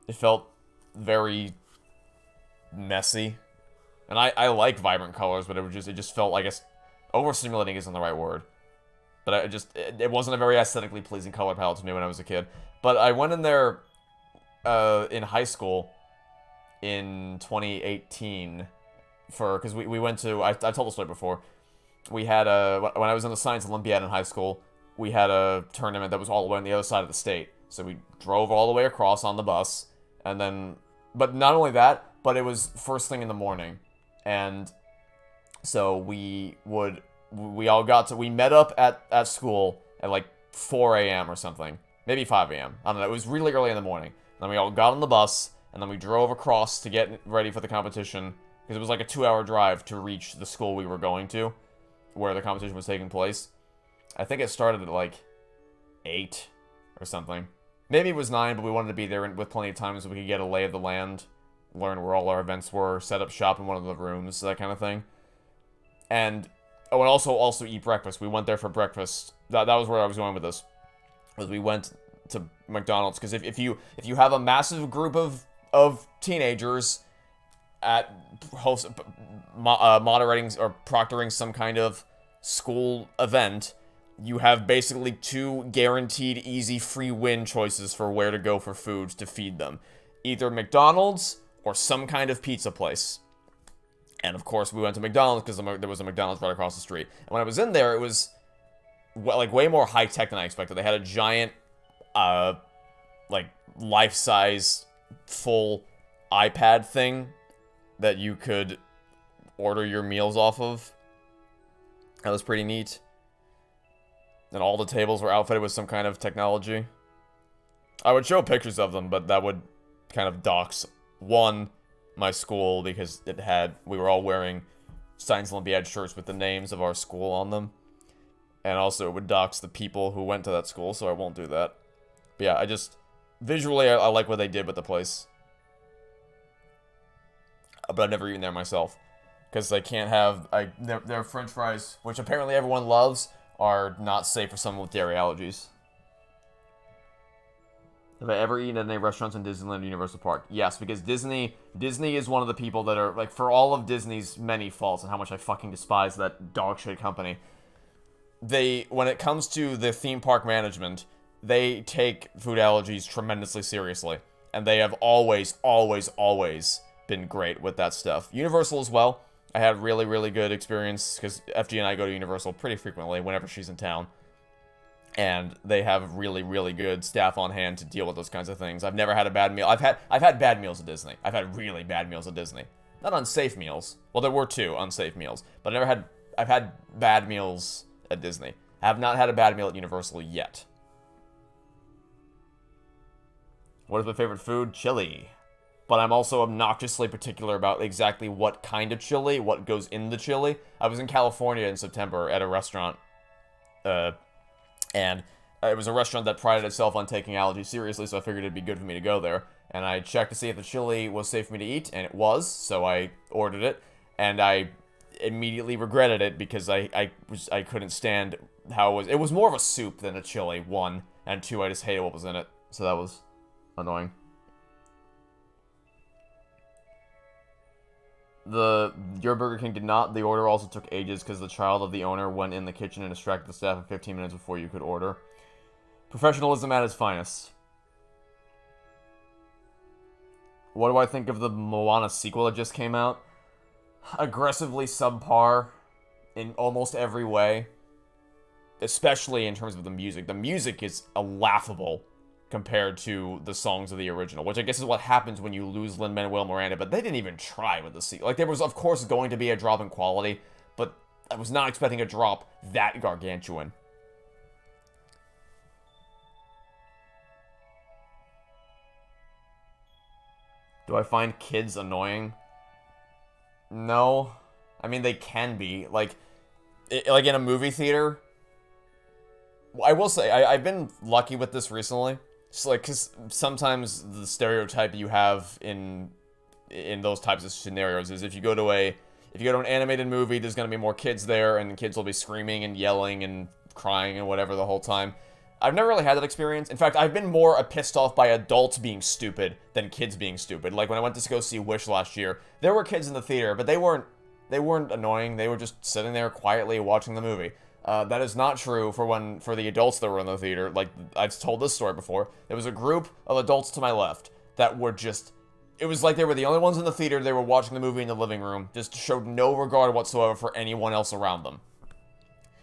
It felt very messy. And I like vibrant colors, but it just felt, I guess, overstimulating isn't the right word. But it wasn't a very aesthetically pleasing color palette to me when I was a kid. But I went in there in high school in 2018 because we went to, I told the story before, we had when I was in the Science Olympiad in high school, we had a tournament that was all the way on the other side of the state. So we drove all the way across on the bus, and then, but not only that, but it was first thing in the morning. And so we would we met up at school at like 4 a.m. or something. Maybe 5 a.m. I don't know. It was really early in the morning. And then we all got on the bus, and then we drove across to get ready for the competition, because it was like a 2-hour drive to reach the school we were going to, where the competition was taking place. I think it started at like 8 or something. Maybe it was 9, but we wanted to be there with plenty of time so we could get a lay of the land, learn where all our events were, set up shop in one of the rooms, that kind of thing. And also eat breakfast. We went there for breakfast. That was where I was going with this. Was we went to McDonald's, because if you have a massive group of teenagers at moderating or proctoring some kind of school event, you have basically 2 guaranteed easy free win choices for where to go for food to feed them. Either McDonald's or some kind of pizza place. And of course we went to McDonald's because there was a McDonald's right across the street. And when I was in there, it was like way more high tech than I expected. They had a giant like life-size full iPad thing that you could order your meals off of. That was pretty neat. And all the tables were outfitted with some kind of technology. I would show pictures of them, but that would kind of dox, one, my school, because we were all wearing Science Olympiad shirts with the names of our school on them. And also it would dox the people who went to that school, so I won't do that. But yeah, visually, I like what they did with the place. But I've never eaten there myself. Because they can't have, their french fries, which apparently everyone loves, are not safe for someone with dairy allergies. Have I ever eaten at any restaurants in Disneyland or Universal Park? Yes, because Disney is one of the people that are, like, for all of Disney's many faults and how much I fucking despise that dog shit company, when it comes to the theme park management, they take food allergies tremendously seriously. And they have always, always, always been great with that stuff. Universal as well. I had really, really good experience, because FG and I go to Universal pretty frequently whenever she's in town. And they have really, really good staff on hand to deal with those kinds of things. I've never had a bad meal. I've had bad meals at Disney. I've had really bad meals at Disney. Not unsafe meals. Well, there were 2 unsafe meals. But I've had bad meals at Disney. I have not had a bad meal at Universal yet. What is my favorite food? Chili. But I'm also obnoxiously particular about exactly what kind of chili, what goes in the chili. I was in California in September at a restaurant, and it was a restaurant that prided itself on taking allergies seriously, so I figured it'd be good for me to go there. And I checked to see if the chili was safe for me to eat, and it was, so I ordered it, and I immediately regretted it because I couldn't stand how it was more of a soup than a chili, 1, and 2, I just hated what was in it, so that was annoying. Your Burger King did not. The order also took ages because the child of the owner went in the kitchen and distracted the staff for 15 minutes before you could order. Professionalism at its finest. What do I think of the Moana sequel that just came out? Aggressively subpar in almost every way. Especially in terms of the music. The music is laughable compared to the songs of the original, which I guess is what happens when you lose Lin-Manuel Miranda, but they didn't even try with the sequel. Like, there was, of course, going to be a drop in quality, but I was not expecting a drop that gargantuan. Do I find kids annoying? No. I mean, they can be. Like in a movie theater, I will say, I've been lucky with this recently. It's like, because sometimes the stereotype you have in those types of scenarios is if you go to an animated movie, there's going to be more kids there, and kids will be screaming and yelling and crying and whatever the whole time. I've never really had that experience. In fact, I've been more pissed off by adults being stupid than kids being stupid. Like when I went to go see Wish last year, there were kids in the theater, but they weren't annoying. They were just sitting there quietly watching the movie. That is not true for the adults that were in the theater. Like, I've told this story before. There was a group of adults to my left that were just... It was like they were the only ones in the theater. They were watching the movie in the living room. Just showed no regard whatsoever for anyone else around them.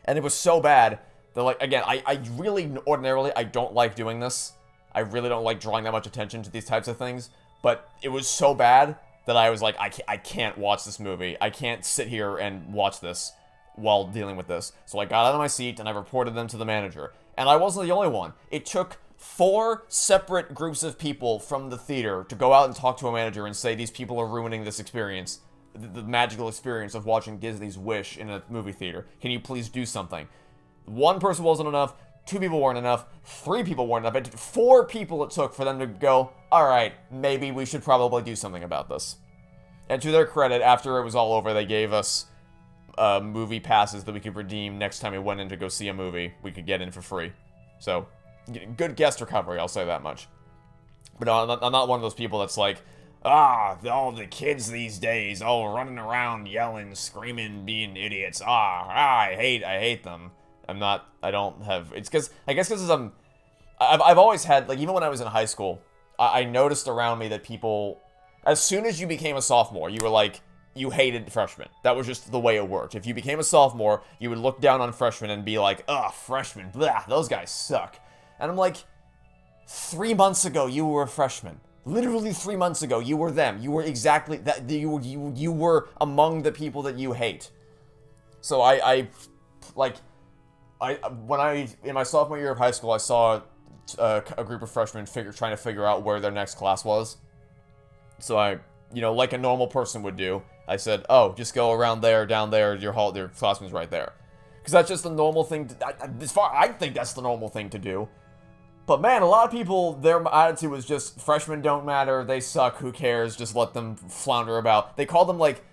And it was so bad that, like, again, I really, ordinarily, I don't like doing this. I really don't like drawing that much attention to these types of things. But it was so bad that I was like, I can't watch this movie. I can't sit here and watch this. while dealing with this. So I got out of my seat and I reported them to the manager. And I wasn't the only one. It took 4 separate groups of people from the theater to go out and talk to a manager and say these people are ruining this experience, the magical experience of watching Disney's Wish in a movie theater. Can you please do something? 1 person wasn't enough, 2 people weren't enough, 3 people weren't enough. It took 4 people it took for them to go, alright, maybe we should probably do something about this. And to their credit, after it was all over, they gave us movie passes that we could redeem next time we went in to go see a movie. We could get in for free. So, good guest recovery, I'll say that much. But no, I'm not one of those people that's like, all the kids these days, running around, yelling, screaming, being idiots. I hate them. I don't have, it's because, I guess because I've always had, like, even when I was in high school, I noticed around me that people, as soon as you became a sophomore, you were like, you hated freshmen. That was just the way it worked. If you became a sophomore, you would look down on freshmen and be like, ugh, freshmen, blah, those guys suck. And I'm like, 3 months ago, you were a freshman. Literally 3 months ago, you were them. You were exactly that. You were among the people that you hate. So in my sophomore year of high school, I saw a group of freshmen trying to figure out where their next class was. So I, like a normal person would do, I said, oh, just go around there, down there, your classroom's right there. Because that's just the normal thing, I think that's the normal thing to do. But man, a lot of people, their attitude was just, freshmen don't matter, they suck, who cares, just let them flounder about. They called them like,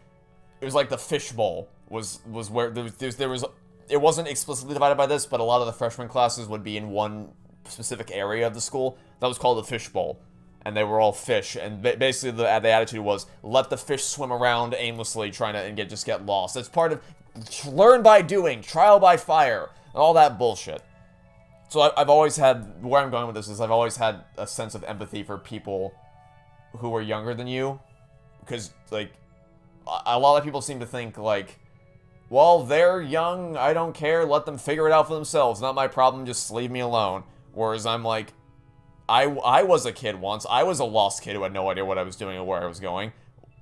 it was like the fishbowl, was where, there was, it wasn't explicitly divided by this, but a lot of the freshman classes would be in one specific area of the school. That was called the fishbowl. And they were all fish, and basically the attitude was, let the fish swim around aimlessly, trying to just get lost. It's part of learn by doing, trial by fire, and all that bullshit. So I've always had, where I'm going with this is, I've always had a sense of empathy for people who are younger than you, because, like, a lot of people seem to think, like, well, they're young, I don't care, let them figure it out for themselves, not my problem, just leave me alone. Whereas I'm like, I was a kid once. I was a lost kid who had no idea what I was doing or where I was going.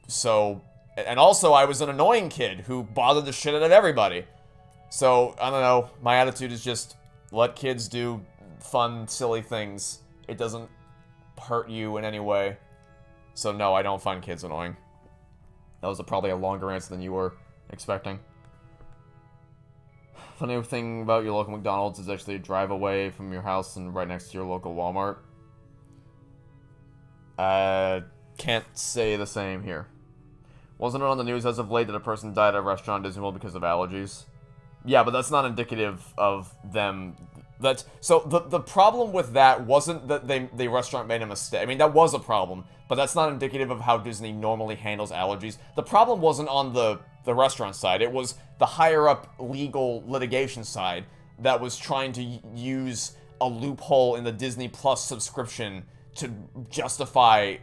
So, and also I was an annoying kid who bothered the shit out of everybody. So, I don't know. My attitude is just let kids do fun, silly things. It doesn't hurt you in any way. So no, I don't find kids annoying. That was probably a longer answer than you were expecting. Funny thing about your local McDonald's is actually a drive away from your house and right next to your local Walmart. Can't say the same here. Wasn't it on the news as of late that a person died at a restaurant in Disney World because of allergies? Yeah, but that's not indicative of them. So the problem with that wasn't that the restaurant made a mistake. I mean, that was a problem, but that's not indicative of how Disney normally handles allergies. The problem wasn't on the restaurant side. It was the higher up legal litigation side that was trying to use a loophole in the Disney Plus subscription to justify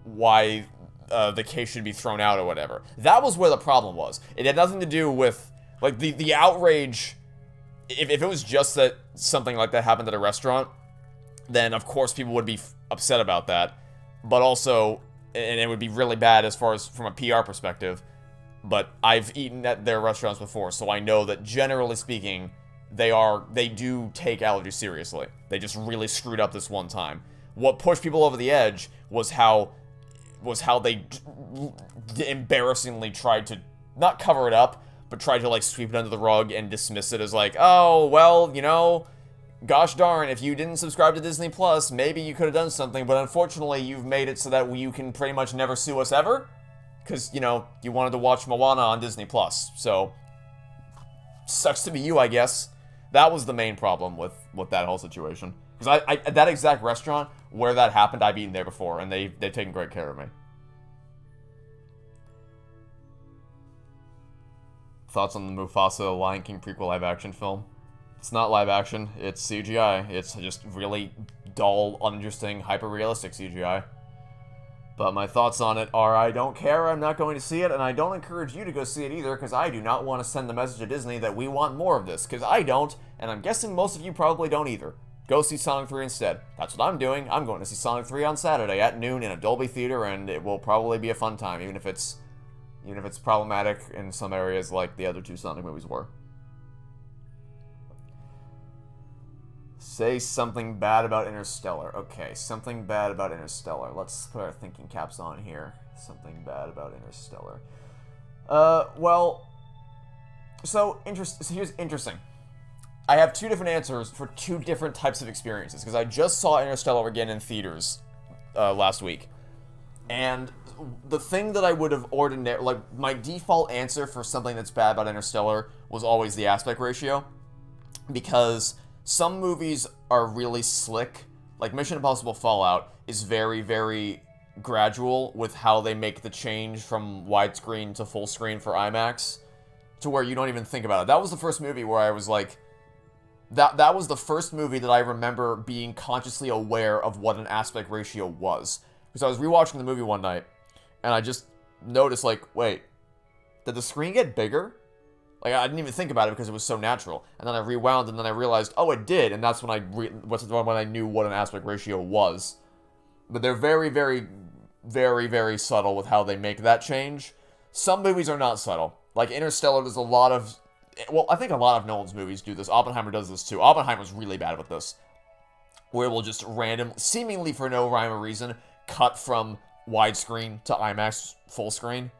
why the case should be thrown out or whatever. That was where the problem was. It had nothing to do with, like, the outrage. If it was just that something like that happened at a restaurant, then of course people would be upset about that. But also, and it would be really bad as far as from a PR perspective. But I've eaten at their restaurants before, so I know that generally speaking, they do take allergies seriously. They just really screwed up this one time. What pushed people over the edge was how they embarrassingly tried to not cover it up, but tried to like sweep it under the rug and dismiss it as like, oh, well, gosh darn, if you didn't subscribe to Disney Plus, maybe you could have done something, but unfortunately you've made it so that you can pretty much never sue us ever, because, you wanted to watch Moana on Disney Plus, so sucks to be you, I guess. That was the main problem with that whole situation. Because at that exact restaurant where that happened, I've eaten there before, and they've taken great care of me. Thoughts on the Mufasa Lion King prequel live-action film? It's not live-action, it's CGI. It's just really dull, uninteresting, hyper-realistic CGI. But my thoughts on it are, I don't care, I'm not going to see it, and I don't encourage you to go see it either, because I do not want to send the message to Disney that we want more of this, because I don't, and I'm guessing most of you probably don't either. Go see Sonic 3 instead. That's what I'm doing. I'm going to see Sonic 3 on Saturday at noon in a Dolby Theater, and it will probably be a fun time, even if it's Even if it's problematic in some areas like the other two Sonic movies were. Say something bad about Interstellar. Okay, something bad about Interstellar. Let's put our thinking caps on here. Something bad about Interstellar. Well... So here's interesting. I have two different answers for two different types of experiences, because I just saw Interstellar again in theaters last week. And the thing that I would have like, my default answer for something that's bad about Interstellar was always the aspect ratio. Because some movies are really slick. Like Mission Impossible Fallout is very, very gradual with how they make the change from widescreen to full screen for IMAX, to where you don't even think about it. That was the first movie where I was like, that was the first movie that I remember being consciously aware of what an aspect ratio was. Because I was rewatching the movie one night, and I just noticed, like, wait, did the screen get bigger? Like, I didn't even think about it because it was so natural. And then I rewound, and then I realized, oh, it did, and that's when I knew what an aspect ratio was. But they're very, very, very, very subtle with how they make that change. Some movies are not subtle. Like Interstellar, there's a lot of... Well, I think a lot of Nolan's movies do this. Oppenheimer does this too. Oppenheimer's really bad with this. Where it will just seemingly for no rhyme or reason, cut from widescreen to IMAX full screen.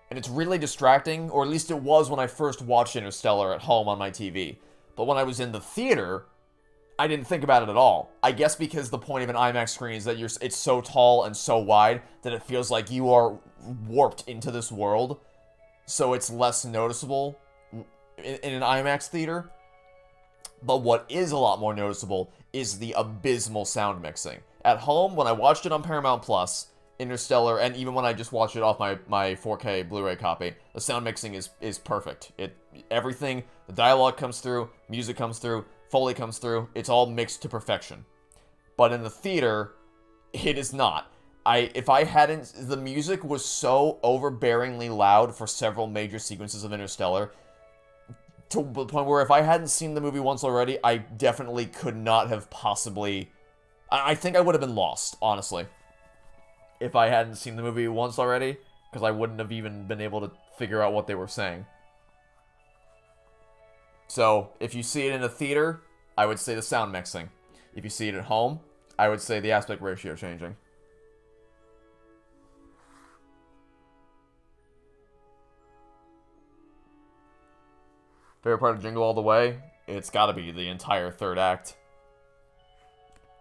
And it's really distracting, or at least it was when I first watched Interstellar at home on my TV. But when I was in the theater, I didn't think about it at all. I guess because the point of an IMAX screen is that it's so tall and so wide that it feels like you are warped into this world. So it's less noticeable in an IMAX theater. But what is a lot more noticeable is the abysmal sound mixing. At home, when I watched it on Paramount Plus, Interstellar, and even when I just watched it off my 4K Blu-ray copy, the sound mixing is perfect. Everything, the dialogue comes through, music comes through, Foley comes through, it's all mixed to perfection. But in the theater, it is not. The music was so overbearingly loud for several major sequences of Interstellar, to the point where if I hadn't seen the movie once already, I definitely could not have possibly... I think I would have been lost, honestly, if I hadn't seen the movie once already, because I wouldn't have even been able to figure out what they were saying. So, if you see it in a theater, I would say the sound mixing. If you see it at home, I would say the aspect ratio changing. Favorite part of Jingle All the Way? It's gotta be the entire third act.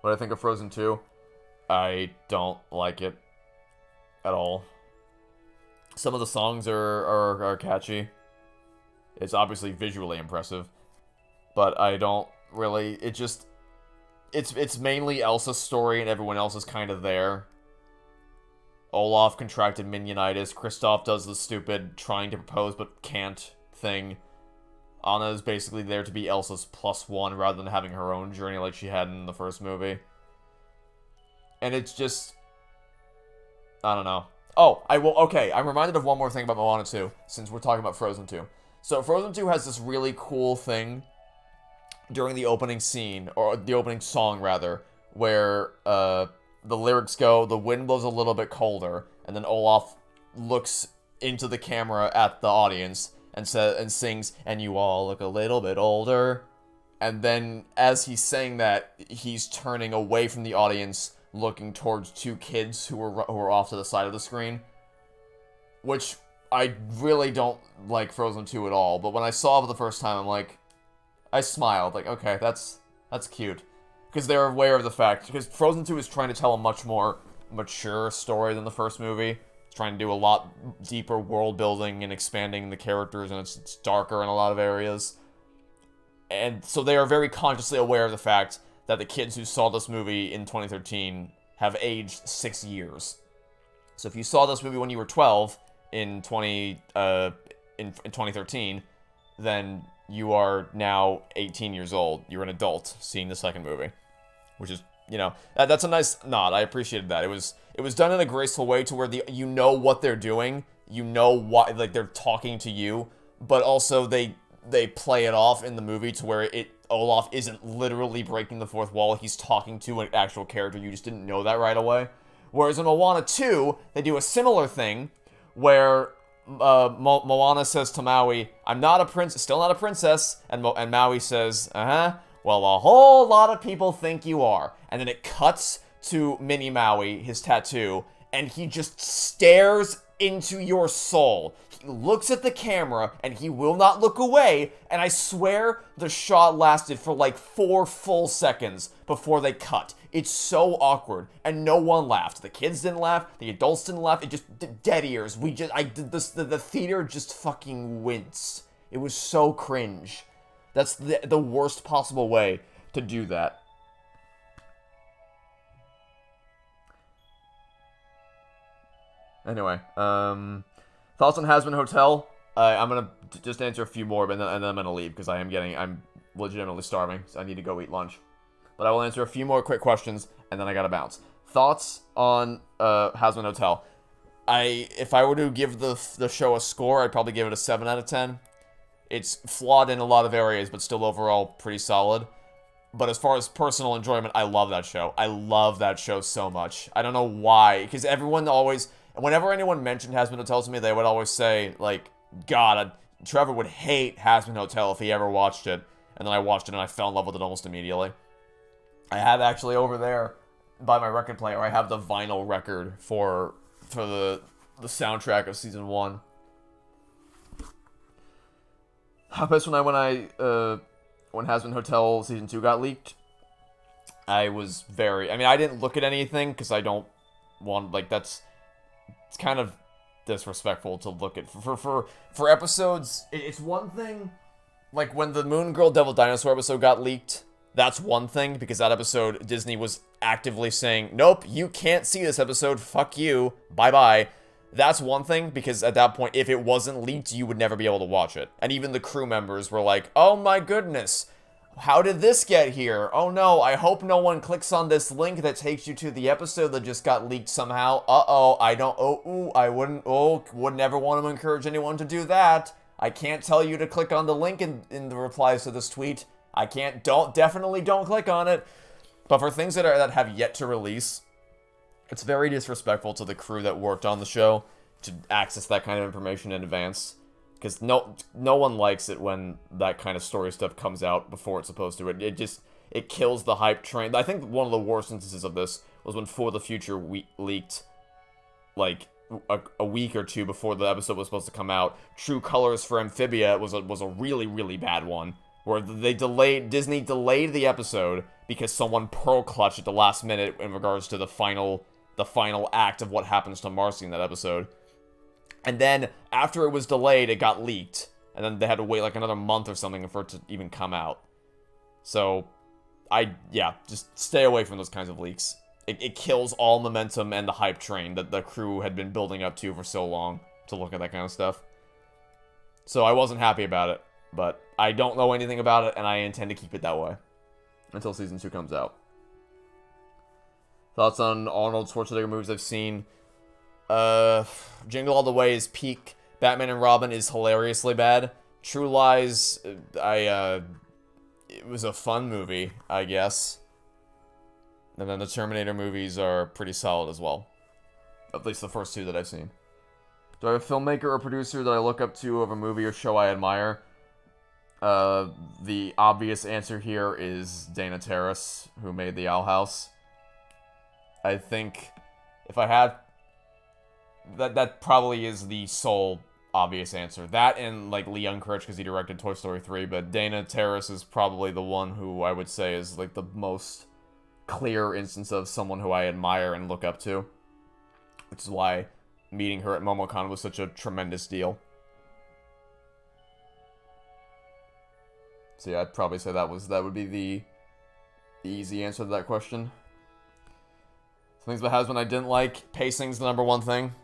What do I think of Frozen 2? I don't like it at all. Some of the songs are catchy. It's obviously visually impressive. But I don't really... It's mainly Elsa's story and everyone else is kind of there. Olaf contracted minionitis. Kristoff does the stupid trying to propose but can't thing. Anna is basically there to be Elsa's +1 rather than having her own journey like she had in the first movie. And it's just... I don't know. Oh, okay, I'm reminded of one more thing about Moana 2, since we're talking about Frozen 2. So Frozen 2 has this really cool thing during the opening scene, or the opening song, rather, where the lyrics go, the wind blows a little bit colder, and then Olaf looks into the camera at the audience and sings, and you all look a little bit older. And then, as he's saying that, he's turning away from the audience, looking towards two kids who are off to the side of the screen. Which, I really don't like Frozen 2 at all, but when I saw it for the first time, I smiled, like, okay, that's cute. Because they're aware of the fact, because Frozen 2 is trying to tell a much more mature story than the first movie. It's trying to do a lot deeper world building and expanding the characters, and it's darker in a lot of areas. And so they are very consciously aware of the fact that the kids who saw this movie in 2013 have aged 6 years. So if you saw this movie when you were 12 in 2013, then you are now 18 years old. You're an adult seeing the second movie, which is, you know, that's a nice nod. I appreciated that. It was done in a graceful way to where you know what they're doing, you know why, like, they're talking to you, but also they play it off in the movie to where Olaf isn't literally breaking the fourth wall. He's talking to an actual character. You just didn't know that right away. Whereas in Moana 2, they do a similar thing where Moana says to Maui, "I'm not a prince, still not a princess," and Maui says, "Well, a whole lot of people think you are." And then it cuts to Mini Maui, his tattoo, and he just stares into your soul. He looks at the camera, and he will not look away, and I swear the shot lasted for like 4 full seconds before they cut. It's so awkward, and no one laughed. The kids didn't laugh, the adults didn't laugh, it just, dead ears. The theater just fucking winced. It was so cringe. That's the worst possible way to do that. Anyway, thoughts on Hazbin Hotel? I'm gonna just answer a few more, and then I'm gonna leave, because I'm legitimately starving, so I need to go eat lunch. But I will answer a few more quick questions, and then I gotta bounce. Thoughts on Hazbin Hotel? If I were to give the show a score, I'd probably give it a 7 out of 10. It's flawed in a lot of areas, but still overall pretty solid. But as far as personal enjoyment, I love that show. I love that show so much. I don't know why, because everyone always... Whenever anyone mentioned Hazbin Hotel to me, they would always say, like, God, Trevor would hate Hazbin Hotel if he ever watched it. And then I watched it and I fell in love with it almost immediately. I have actually over there, by my record player, I have the vinyl record for the soundtrack of Season 1. How pissed when Hazbin Hotel Season 2 got leaked? I was very... I mean, I didn't look at anything, because I don't want... Like, it's kind of disrespectful to look at. For episodes, it's one thing, like when the Moon Girl Devil Dinosaur episode got leaked, that's one thing, because that episode, Disney was actively saying, nope, you can't see this episode, fuck you, bye-bye. That's one thing, because at that point, if it wasn't leaked, you would never be able to watch it. And even the crew members were like, oh my goodness, how did this get here? Oh no, I hope no one clicks on this link that takes you to the episode that just got leaked somehow. Uh-oh, I would never want to encourage anyone to do that. I can't tell you to click on the link in the replies to this tweet. Definitely don't click on it. But for things that have yet to release, it's very disrespectful to the crew that worked on the show to access that kind of information in advance. Because no one likes it when that kind of story stuff comes out before it's supposed to. It kills the hype train. I think one of the worst instances of this was when For the Future leaked, like, a week or two before the episode was supposed to come out. True Colors for Amphibia was a really, really bad one. Where Disney delayed the episode because someone pearl clutched at the last minute in regards to the final act of what happens to Marcy in that episode. And then, after it was delayed, it got leaked. And then they had to wait like another month or something for it to even come out. So, just stay away from those kinds of leaks. It kills all momentum and the hype train that the crew had been building up to for so long to look at that kind of stuff. So I wasn't happy about it, but I don't know anything about it, and I intend to keep it that way until Season 2 comes out. Thoughts on Arnold Schwarzenegger movies I've seen? Jingle All the Way is peak. Batman and Robin is hilariously bad. True Lies, it was a fun movie, I guess. And then the Terminator movies are pretty solid as well. At least the first two that I've seen. Do I have a filmmaker or producer that I look up to of a movie or show I admire? The obvious answer here is Dana Terrace, who made The Owl House. I think if I had... That probably is the sole obvious answer. That and, like, Lee Unkrich, because he directed Toy Story 3, but Dana Terrace is probably the one who I would say is, like, the most clear instance of someone who I admire and look up to. Which is why meeting her at MomoCon was such a tremendous deal. So yeah, I'd probably say that would be the easy answer to that question. Things about Hazbin I didn't like. Pacing's the number one thing.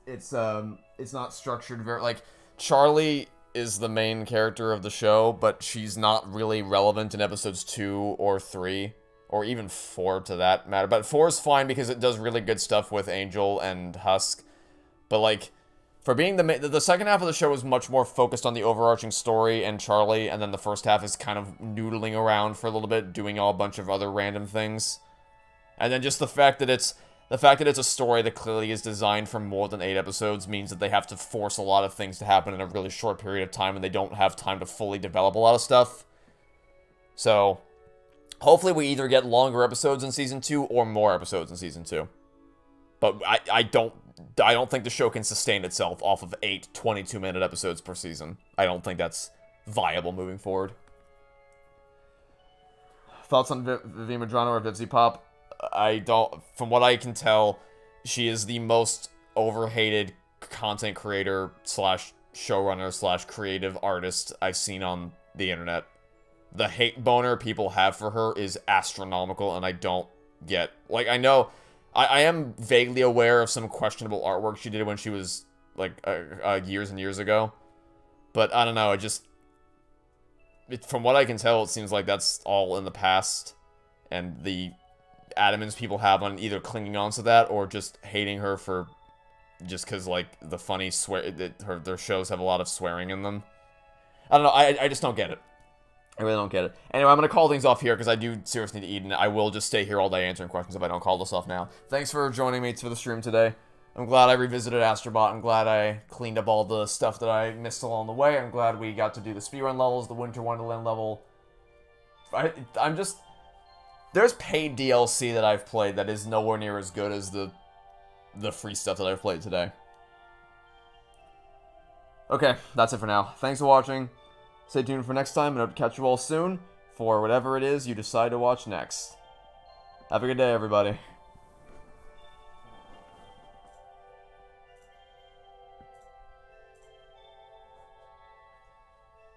It's not structured very... Like, Charlie is the main character of the show, but she's not really relevant in episodes 2 or 3, or even 4 to that matter. But 4 is fine because it does really good stuff with Angel and Husk. But, like, for being the second half of the show is much more focused on the overarching story and Charlie, and then the first half is kind of noodling around for a little bit, doing a bunch of other random things. And then just the fact that The fact that it's a story that clearly is designed for more than 8 episodes means that they have to force a lot of things to happen in a really short period of time, and they don't have time to fully develop a lot of stuff. So, hopefully we either get longer episodes in Season 2 or more episodes in Season 2. But I don't think the show can sustain itself off of 8 22-minute episodes per season. I don't think that's viable moving forward. Thoughts on Vivian Madrano or Vivzy Pop? From what I can tell, she is the most overhated content creator slash showrunner slash creative artist I've seen on the internet. The hate boner people have for her is astronomical, and I don't get... Like, I know... I am vaguely aware of some questionable artwork she did when she was, like, years and years ago. But, I don't know, from what I can tell, it seems like that's all in the past. And the adamance people have on either clinging on to that or just hating her for... Just because, like, the funny their shows have a lot of swearing in them. I don't know, I just don't get it. I really don't get it. Anyway, I'm going to call things off here because I do seriously need to eat, and I will just stay here all day answering questions if I don't call this off now. Thanks for joining me for the stream today. I'm glad I revisited Astro Bot. I'm glad I cleaned up all the stuff that I missed along the way. I'm glad we got to do the speedrun levels, the Winter Wonderland level. I'm just... There's paid DLC that I've played that is nowhere near as good as the free stuff that I've played today. Okay, that's it for now. Thanks for watching. Stay tuned for next time, and I hope to catch you all soon for whatever it is you decide to watch next. Have a good day, everybody.